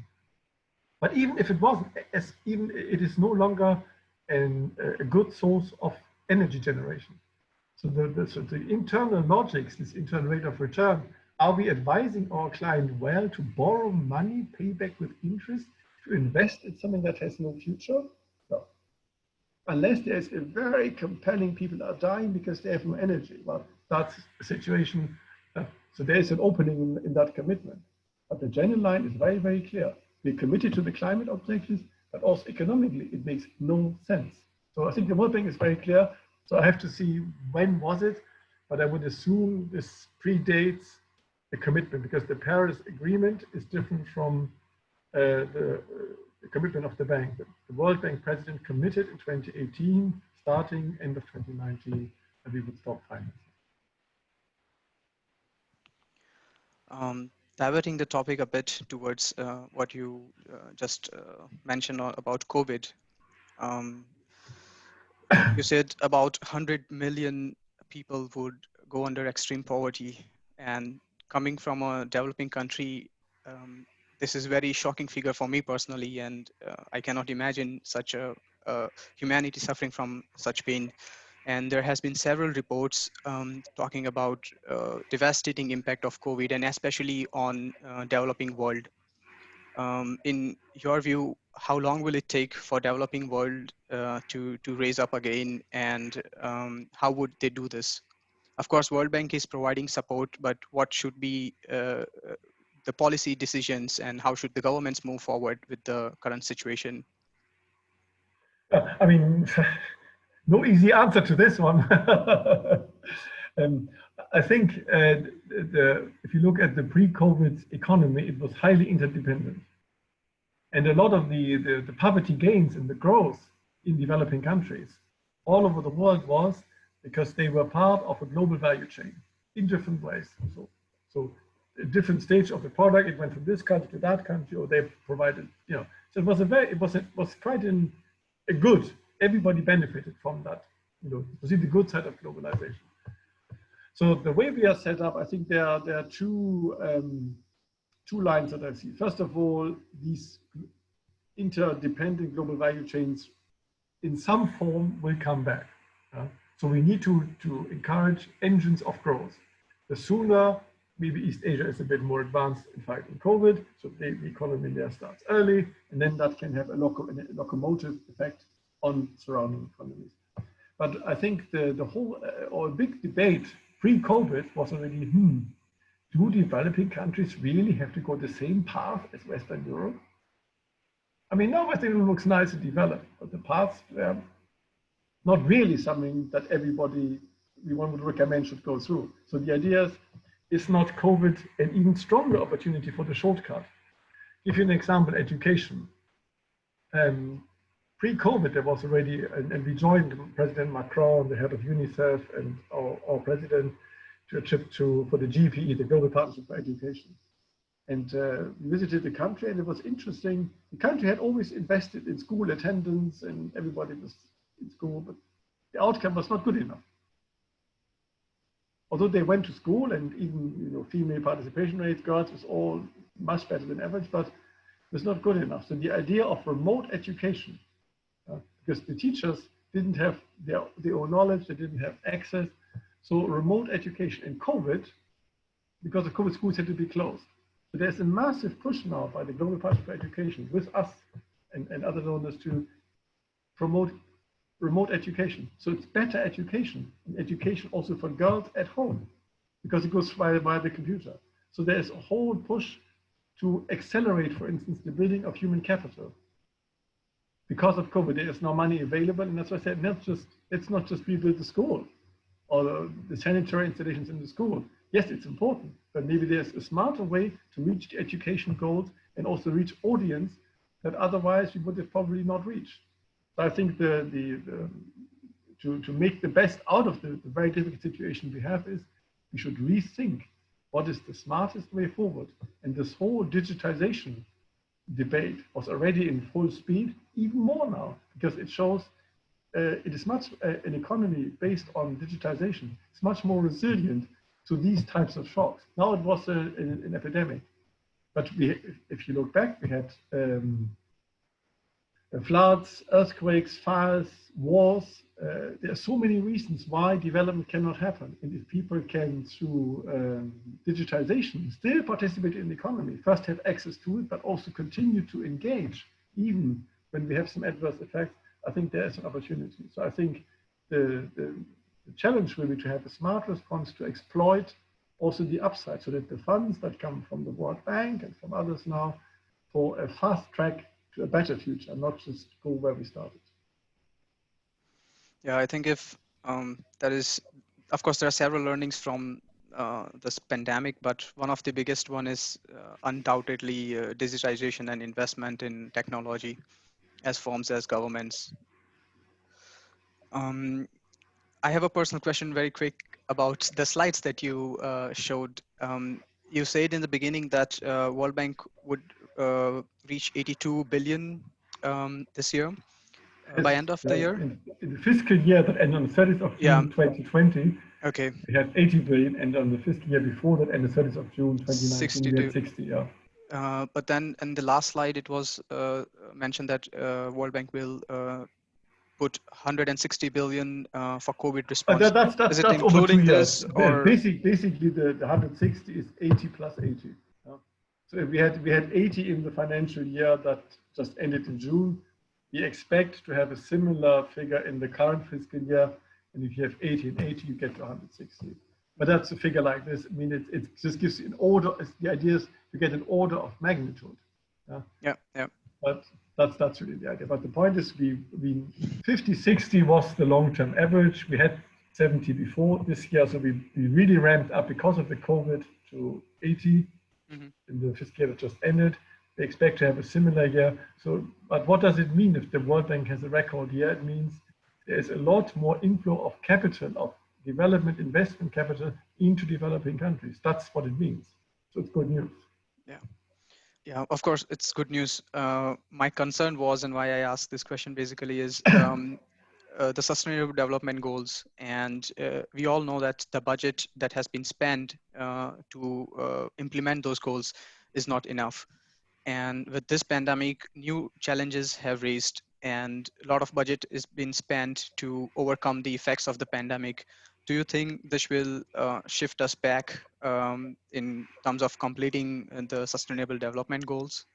But even if it wasn't, it is no longer a good source of energy generation. So the internal logics, this internal rate of return, are we advising our client well to borrow money, pay back with interest, to invest in something that has no future? No. Unless there's a very compelling, people are dying because they have no energy. Well, that's a situation. So there's an opening in that commitment. But the general line is very, very clear. We're committed to the climate objectives, but also economically, it makes no sense. So I think the World Bank is very clear. So I have to see when was it, but I would assume this predates the commitment, because the Paris Agreement is different from the commitment of the bank. The World Bank president committed in 2018, starting end of 2019, that we would stop financing. Diverting the topic a bit towards what you just mentioned about COVID. You said about 100 million people would go under extreme poverty, and coming from a developing country, this is a very shocking figure for me personally, and I cannot imagine such a humanity suffering from such pain. And there has been several reports talking about devastating impact of COVID, and especially on developing world. In your view, how long will it take for developing world to raise up again, and how would they do this? Of course, World Bank is providing support, but what should be the policy decisions, and how should the governments move forward with the current situation? I mean, no easy answer to this one. I think if you look at the pre-COVID economy, it was highly interdependent. And a lot of the poverty gains and the growth in developing countries all over the world was because they were part of a global value chain in different ways. So a different stage of the product, it went from this country to that country, or they provided, so it was quite a good, everybody benefited from that, to see the good side of globalization. So the way we are set up, I think there are two lines that I see. First of all, these interdependent global value chains in some form will come back. So we need to encourage engines of growth. The sooner maybe East Asia is a bit more advanced in fighting COVID, so the economy there starts early, and then that can have a locomotive effect on surrounding economies. But I think the whole or a big debate pre-COVID was already, do developing countries really have to go the same path as Western Europe? I mean, now Western Europe looks nice and developed, but the paths were not really something that everybody we would recommend should go through. So the idea is not COVID an even stronger opportunity for the shortcut? Give you an example, education. Pre-COVID, there was already, and we joined President Macron, the head of UNICEF, and our president to a trip for the GPE, the Global Partnership for Education. And we visited the country, and it was interesting. The country had always invested in school attendance, and everybody was in school, but the outcome was not good enough. Although they went to school, and even female participation rates, girls, was all much better than average, but it was not good enough. So the idea of remote education, because the teachers didn't have their own knowledge, they didn't have access. So remote education in COVID, because of COVID, schools had to be closed. So there's a massive push now by the Global Partnership for Education with us and other donors to promote remote education. So it's better education, and education also for girls at home, because it goes via the computer. So there's a whole push to accelerate, for instance, the building of human capital. Because of COVID, there is no money available, and that's why I said, let's not just rebuild the school or the sanitary installations in the school. Yes, it's important, but maybe there's a smarter way to reach the education goals and also reach audience that otherwise we would have probably not reached. So I think to make the best out of the very difficult situation we have is we should rethink what is the smartest way forward. And this whole digitization debate was already in full speed, even more now, because it shows it is much an economy based on digitization. It's much more resilient to these types of shocks. Now it was an epidemic, but if you look back, we had floods, earthquakes, fires, wars. There are so many reasons why development cannot happen. And if people can, through digitization, still participate in the economy, first have access to it, but also continue to engage, even when we have some adverse effects, I think there is an opportunity. So I think the challenge will be to have a smart response to exploit also the upside, so that the funds that come from the World Bank and from others now for a fast track to a better future, not just go where we started. Yeah, I think if that is, of course, there are several learnings from this pandemic, but one of the biggest one is undoubtedly digitization and investment in technology as forms as governments. I have a personal question, very quick, about the slides that you showed. You said in the beginning that World Bank would reach 82 billion this year, by end of the year? In the fiscal year that ended on the 30th of June 2020, okay, we had 80 billion, and on the fiscal year before that, ended 30th of June 2019, we had 60, yeah. But then in the last slide, it was mentioned that World Bank will put 160 billion for COVID response. Is it That's over 2 including years. this, or basically the 160 is 80 plus 80. Yeah? So we had 80 in the financial year that just ended in June. We expect to have a similar figure in the current fiscal year, and if you have 80 and 80, you get to 160. But that's a figure like this. I mean, it just gives you an order. The idea is to get an order of magnitude. Yeah. But that's really the idea. But the point is, 50-60 was the long-term average. We had 70 before this year, so we really ramped up because of the COVID to 80 in the fiscal year that just ended. We expect to have a similar year. So, but what does it mean if the World Bank has a record year? It means there's a lot more inflow of capital, of development investment capital into developing countries. That's what it means. So it's good news. Yeah, of course, it's good news. My concern was, and why I asked this question basically is the Sustainable Development Goals. And we all know that the budget that has been spent to implement those goals is not enough. And with this pandemic, new challenges have raised, and a lot of budget is being spent to overcome the effects of the pandemic. Do you think this will shift us back in terms of completing the Sustainable Development Goals?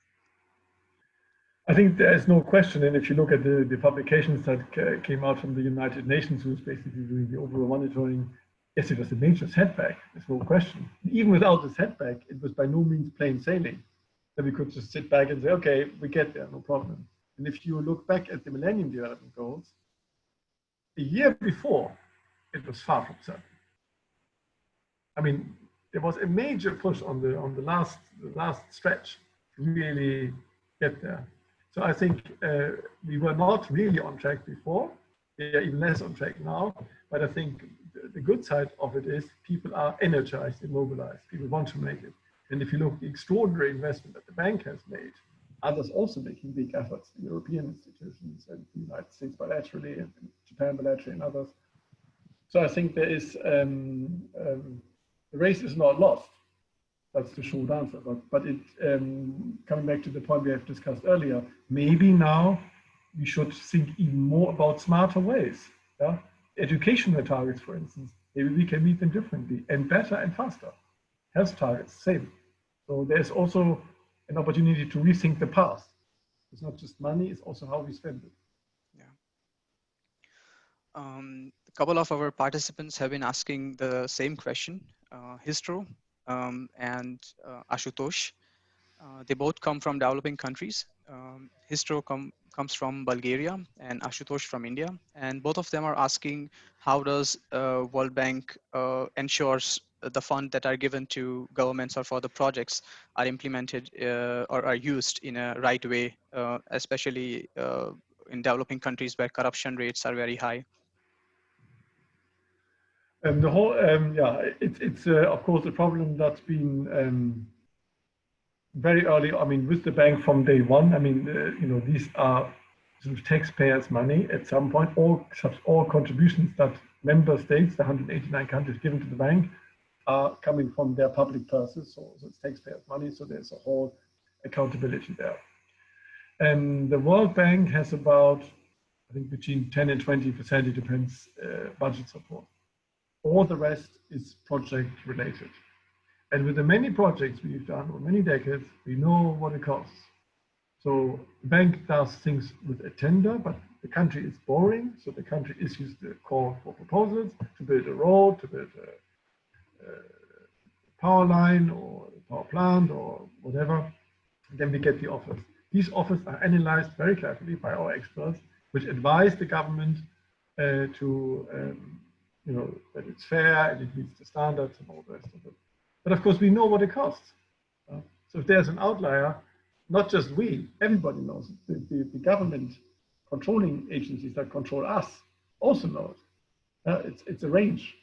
I think there is no question, and if you look at the publications that came out from the United Nations, who's basically doing the overall monitoring, yes, it was a major setback, there's no question. Even without the setback, it was by no means plain sailing. That we could just sit back and say, okay, we get there, no problem. And if you look back at the Millennium Development Goals, a year before, it was far from certain. I mean, there was a major push on the last stretch to really get there. So I think we were not really on track before. We are even less on track now. But I think the good side of it is people are energized and mobilized. People want to make it. And if you look at the extraordinary investment that the bank has made, others also making big efforts, the European institutions and the United States bilaterally and Japan bilaterally and others. So I think there is, the race is not lost. That's the short answer. But it, coming back to the point we have discussed earlier, maybe now we should think even more about smarter ways. Yeah? Educational targets, for instance, maybe we can meet them differently and better and faster. Health targets, same. So there's also an opportunity to rethink the past. It's not just money, it's also how we spend it. Yeah. A couple of our participants have been asking the same question, Histro and Ashutosh. They both come from developing countries. Histro comes from Bulgaria and Ashutosh from India. And both of them are asking, how does World Bank ensures the funds that are given to governments or for the projects are implemented or are used in a right way, especially in developing countries where corruption rates are very high? The whole, yeah, it's of course a problem that's been very early. I mean, with the bank from day one. I mean, you know, these are sort of taxpayers' money at some point. All contributions that member states, the 189 countries, given to the bank, are coming from their public purses. So it's taxpayers' money. So there's a whole accountability there. And the World Bank has about, I think, between 10 and 20%. It depends. Budget support. All the rest is project related. And with the many projects we've done over many decades, we know what it costs. So the bank does things with a tender, but the country is borrowing. So the country issues the call for proposals to build a road, to build a power line or a power plant or whatever. And then we get the offers. These offers are analyzed very carefully by our experts, which advise the government to you know, that it's fair and it meets the standards and all the rest of it. But of course, we know what it costs. So if there's an outlier, not just we, everybody knows it. The government controlling agencies that control us also know it. It's a range.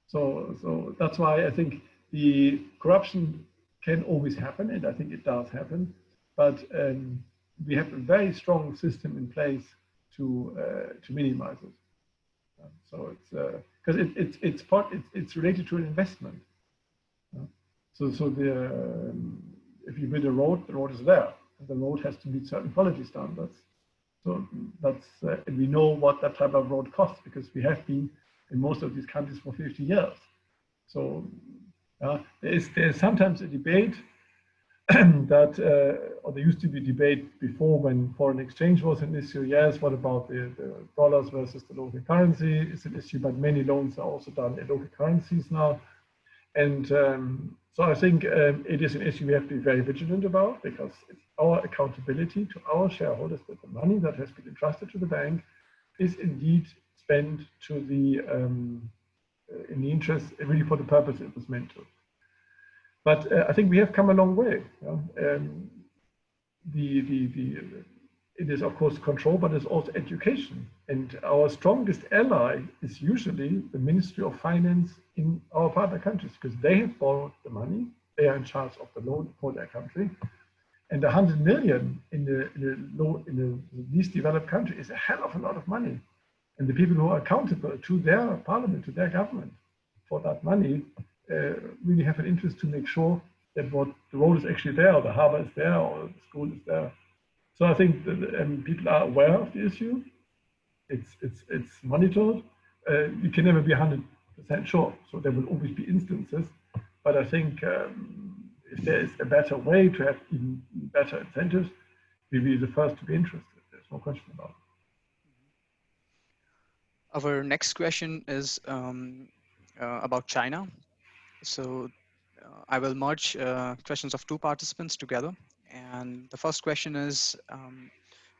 So that's why I think the corruption can always happen, and I think it does happen. But we have a very strong system in place to minimize it. So it's because it's related to an investment. So if you build a road, the road is there, and the road has to meet certain quality standards. So that's and we know what that type of road costs because we have been in most of these countries for 50 years. So there's sometimes a debate that, or there used to be debate before when foreign exchange was an issue. Yes, what about the dollars versus the local currency? It's an issue, but many loans are also done in local currencies now. And so I think it is an issue we have to be very vigilant about because it's our accountability to our shareholders that the money that has been entrusted to the bank is indeed spent to the in the interest, really for the purpose it was meant to. But I think we have come a long way. It is of course control, but it's also education. And our strongest ally is usually the Ministry of Finance in our partner countries because they have borrowed the money. They are in charge of the loan for their country. And 100 million in the least developed country is a hell of a lot of money. And the people who are accountable to their parliament, to their government for that money, really have an interest to make sure that what the road is actually there, or the harbor is there, or the school is there. So I think that people are aware of the issue. It's monitored. You can never be 100% sure. So there will always be instances, But I think if there is a better way to have even better incentives, we'll be the first to be interested. There's no question about it. Our next question is about China. So I will merge questions of two participants together. And the first question is,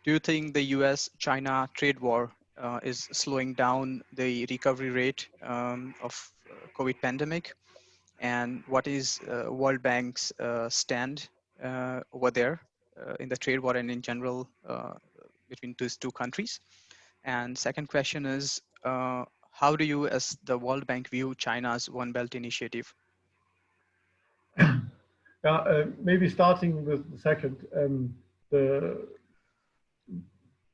do you think the US-China trade war is slowing down the recovery rate of COVID pandemic? And what is World Bank's stand over there in the trade war and in general between these two countries? And second question is, how do you, as the World Bank, view China's One Belt initiative? Maybe starting with the second.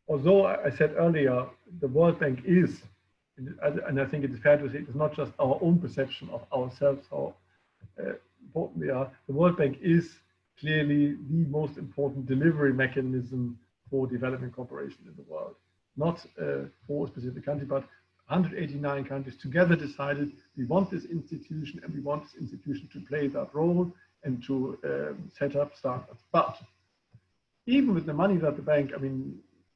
Although I said earlier, the World Bank is, and I think it is fair to say, it's not just our own perception of ourselves, how important we are. The World Bank is clearly the most important delivery mechanism for development cooperation in the world. Not for a specific country, but 189 countries together decided we want this institution and we want this institution to play that role and to set up standards. But even with the money that the bank,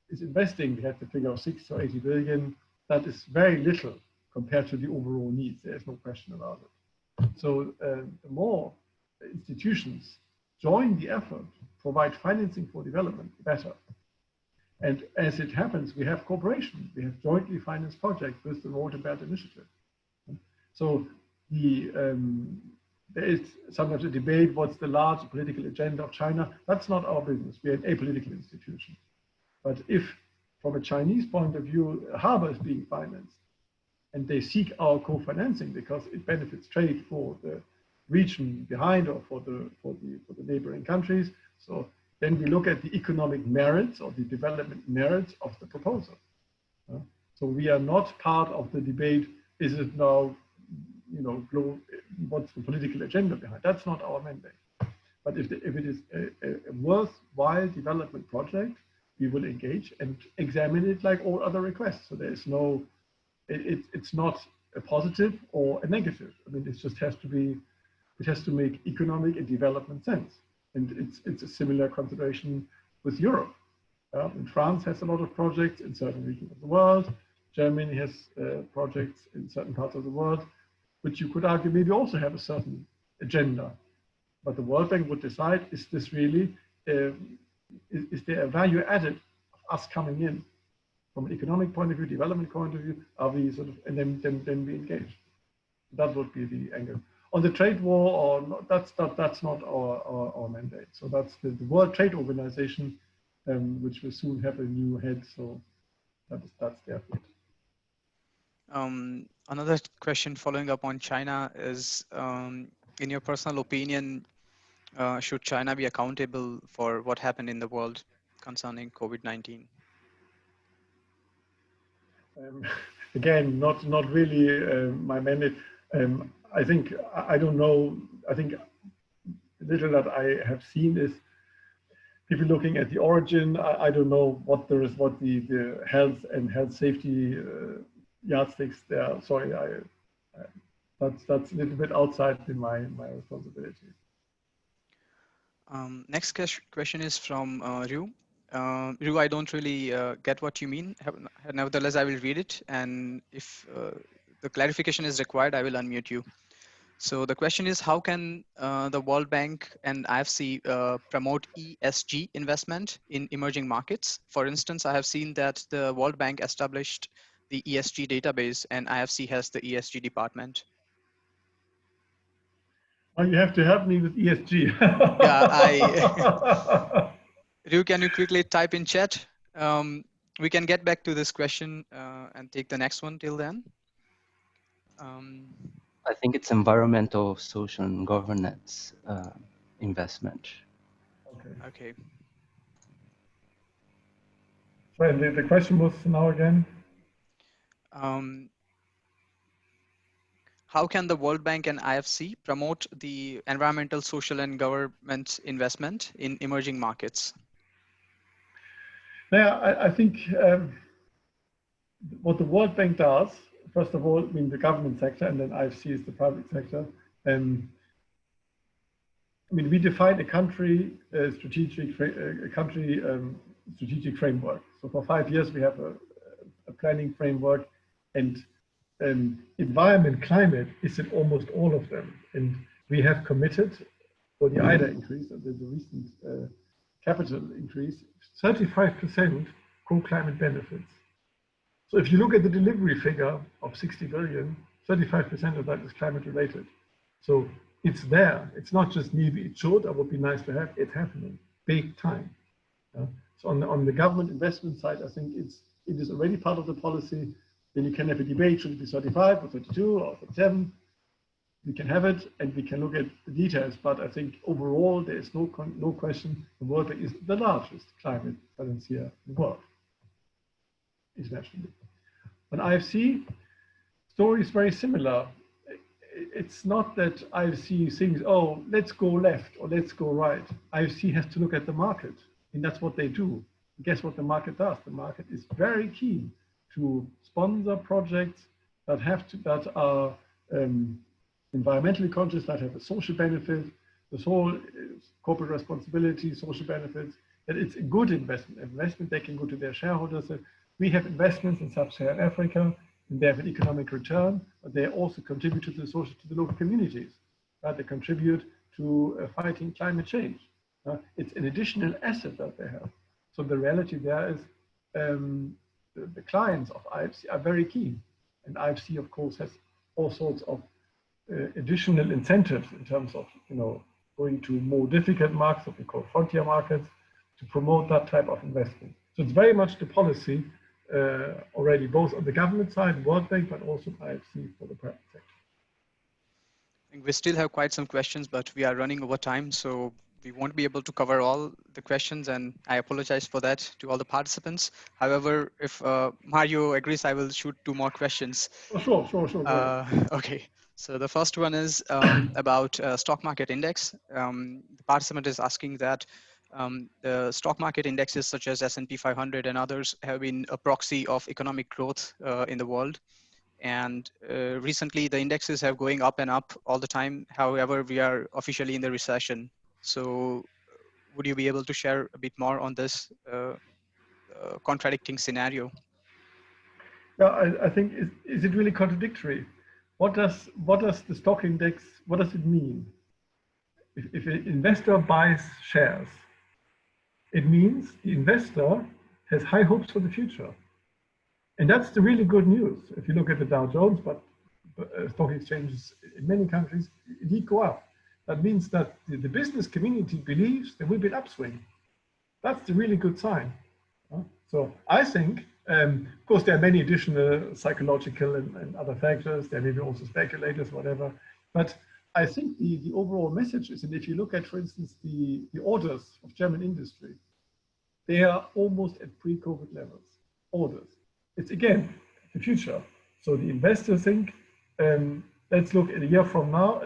is investing, we have the figure of 6 to 80 billion, that is very little compared to the overall needs. There's no question about it. So the more institutions join the effort, provide financing for development, the better. And as it happens, we have cooperation. We have jointly financed projects with the Road and Belt Initiative. So there is sometimes a debate, what's the large political agenda of China? That's not our business. We are an apolitical institution. But if, from a Chinese point of view, a harbor is being financed, and they seek our co-financing because it benefits trade for the region behind or for the neighboring countries, so then we look at the economic merits or the development merits of the proposal. So we are not part of the debate, is it now, what's the political agenda behind? That's not our mandate. But if it is a worthwhile development project, we will engage and examine it like all other requests. So there is no, it's not a positive or a negative. It just has to be, it has to make economic and development sense. And it's a similar consideration with Europe. And France has a lot of projects in certain regions of the world. Germany has projects in certain parts of the world, which you could argue maybe also have a certain agenda. But the World Bank would decide, is this really, is there a value added of us coming in from an economic point of view, development point of view, are we sort of, and then we engage. That would be the angle. On the trade war, or not, that's not our mandate. So that's the World Trade Organization, which will soon have a new head. So that's their field. Another question following up on China is, in your personal opinion, should China be accountable for what happened in the world concerning COVID-19? Again, not really my mandate. I think, I don't know, I think the little that I have seen is people looking at the origin. I don't know what the health and health safety yardsticks there. Sorry, that's a little bit outside in my responsibility. Next question is from Ryu. Ryu, I don't really get what you mean. Nevertheless, I will read it. And if the clarification is required, I will unmute you. So the question is, how can the World Bank and IFC promote ESG investment in emerging markets? For instance, I have seen that the World Bank established the ESG database and IFC has the ESG department. Well, you have to help me with ESG. Yeah, Ryu, can you quickly type in chat? We can get back to this question and take the next one till then. I think it's environmental, social, and governance investment. Okay. So the question was now again? How can the World Bank and IFC promote the environmental, social, and government investment in emerging markets? Yeah, I think what the World Bank does, first of all, the government sector, and then IFC is the private sector, I mean, we define a country strategic framework. So for 5 years, we have a planning framework, and environment, climate is in almost all of them. And we have committed for the IDA increase, the recent capital increase, 35% co-climate benefits. So if you look at the delivery figure of 60 billion, 35% of that is climate related. So it's there. It's not just maybe it should, or would be nice to have. It's happening big time. So on the government investment side, I think it is already part of the policy. Then you can have a debate, should it be 35 or 32 or 37? We can have it and we can look at the details, but I think overall there is no question the World Bank is the largest climate financier in the world, internationally. On IFC, story is very similar. It's not that IFC thinks, oh, let's go left or let's go right. IFC has to look at the market, and that's what they do. Guess what the market does? The market is very keen to sponsor projects that are environmentally conscious, that have a social benefit, this whole corporate responsibility, social benefits, that it's a good investment. They can go to their shareholders. We have investments in sub-Saharan Africa, and they have an economic return, but they also contribute to the local communities. They contribute to fighting climate change. It's an additional asset that they have. So the reality there is the clients of IFC are very keen. And IFC, of course, has all sorts of additional incentives in terms of, going to more difficult markets, what we call frontier markets, to promote that type of investment. So it's very much the policy already, both on the government side, World Bank, but also IFC for the private sector. I think we still have quite some questions, but we are running over time, so we won't be able to cover all the questions, and I apologize for that to all the participants. However, if Mario agrees, I will shoot 2 more questions. Oh, sure. Okay, so the first one is about stock market index. The participant is asking that the stock market indexes such as S&P 500 and others have been a proxy of economic growth in the world. And recently the indexes have going up and up all the time. However, we are officially in the recession. So would you be able to share a bit more on this contradicting scenario? Yeah, I think, is it really contradictory? What does the stock index, what does it mean? If an investor buys shares, it means the investor has high hopes for the future. And that's the really good news. If you look at the Dow Jones, but stock exchanges in many countries, it did go up. That means that the business community believes there will be an upswing. That's the really good sign. So I think, of course, there are many additional psychological and other factors. There may be also speculators, whatever. But I think the overall message is, and if you look at, for instance, the orders of German industry, they are almost at pre-COVID levels, orders. It's again, the future. So the investors think, let's look at a year from now,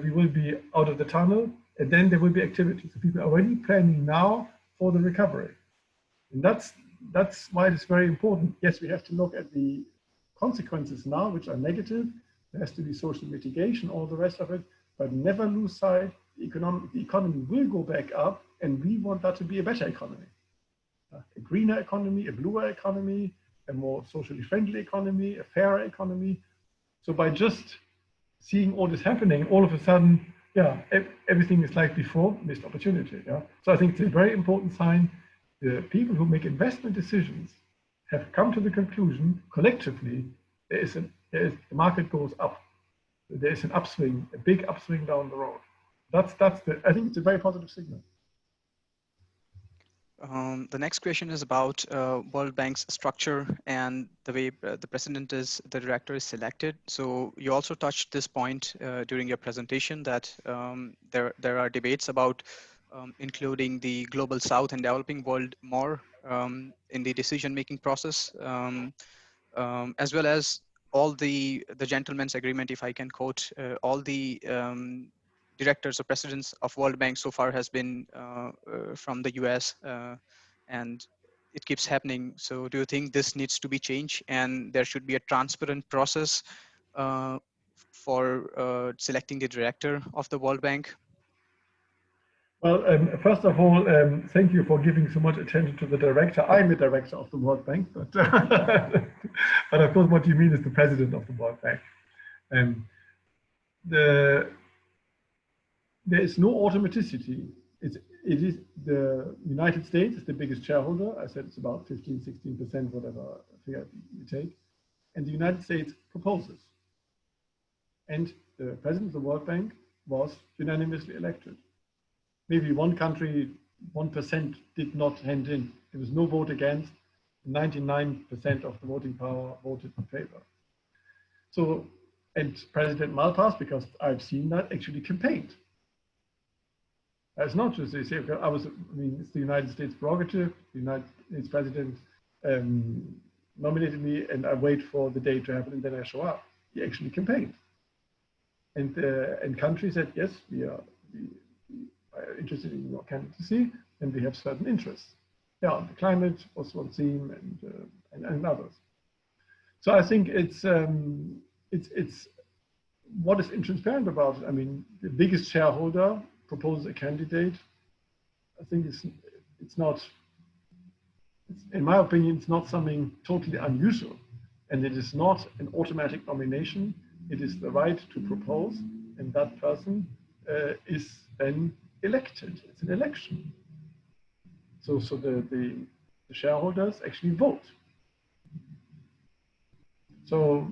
we will be out of the tunnel, and then there will be activity. So people are already planning now for the recovery. And that's why it's very important. Yes, we have to look at the consequences now, which are negative. There has to be social mitigation, all the rest of it, but never lose sight. The economy will go back up, and we want that to be a better economy. A greener economy, a bluer economy, a more socially friendly economy, a fairer economy. So by just seeing all this happening, all of a sudden, everything is like before, missed opportunity. So I think it's a very important sign. The people who make investment decisions have come to the conclusion collectively, the market goes up. There is an upswing, a big upswing down the road. I think it's a very positive signal. The next question is about World Bank's structure and the way the director is selected. So you also touched this point during your presentation that there are debates about including the global South and developing world more in the decision-making process, as well as all the gentleman's agreement, if I can quote, all the directors or presidents of World Bank so far has been from the US, and it keeps happening. So do you think this needs to be changed and there should be a transparent process for selecting the director of the World Bank? Well, first of all, thank you for giving so much attention to the director. I'm the director of the World Bank, but, but of course, what you mean is the president of the World Bank. There is no automaticity. It is the United States is the biggest shareholder. I said it's about 15, 16%, whatever figure you take. And the United States proposes. And the president of the World Bank was unanimously elected. Maybe one country, 1% did not hand in. There was no vote against. 99% of the voting power voted in favor. So, and President Malpass, because I've seen that, actually campaigned. It's not just they say, okay, I mean, it's the United States prerogative. The United States president nominated me, and I wait for the day to happen, and then I show up. He actually campaigned. And countries said, yes, we are interested in your candidacy, and we have certain interests. Yeah, the climate was one theme, and others. So I think it's what is intransparent about it. I mean, the biggest shareholder proposes a candidate. I think it's not. In my opinion, it's not something totally unusual, and it is not an automatic nomination. It is the right to propose, and that person is then elected. It's an election. So the shareholders actually vote. So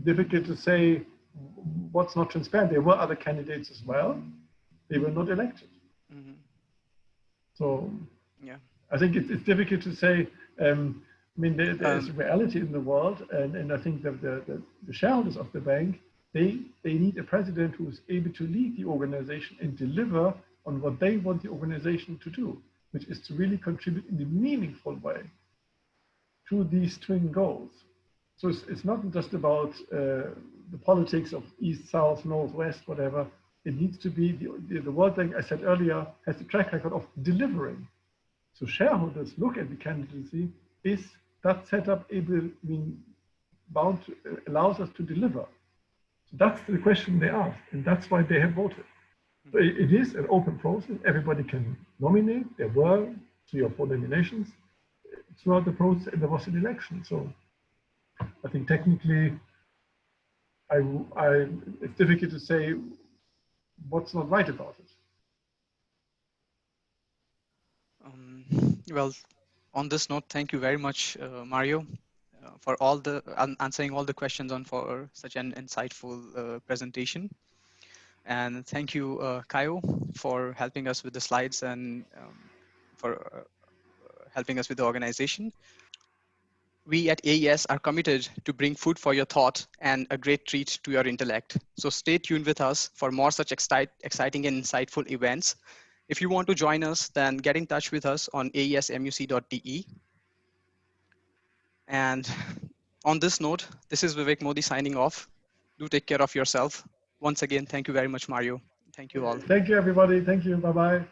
difficult to say what's not transparent. There were other candidates as well. They were not elected. Mm-hmm. So yeah, I think it's difficult to say. I mean, there's reality in the world, and I think that the shareholders of the bank, they need a president who is able to lead the organization and deliver on what they want the organization to do, which is to really contribute in a meaningful way to these twin goals. So it's not just about the politics of east, south, north, west, whatever. It needs to be the World Bank, I said earlier, has a track record of delivering. So shareholders look at the candidacy, is that setup allows us to deliver? So that's the question they ask, and that's why they have voted. So it is an open process. Everybody can nominate. There were 3 or 4 nominations throughout the process, and there was an election. So I think technically, it's difficult to say what's not right about it. Well, on this note, thank you very much, Mario, for answering all the questions for such an insightful presentation. And thank you, Kaio, for helping us with the slides and for helping us with the organization. We at AES are committed to bring food for your thought and a great treat to your intellect. So stay tuned with us for more such exciting and insightful events. If you want to join us, then get in touch with us on aesmuc.de. And on this note, this is Vivek Modi signing off. Do take care of yourself. Once again, thank you very much, Mario. Thank you all. Thank you, everybody. Thank you. Bye-bye.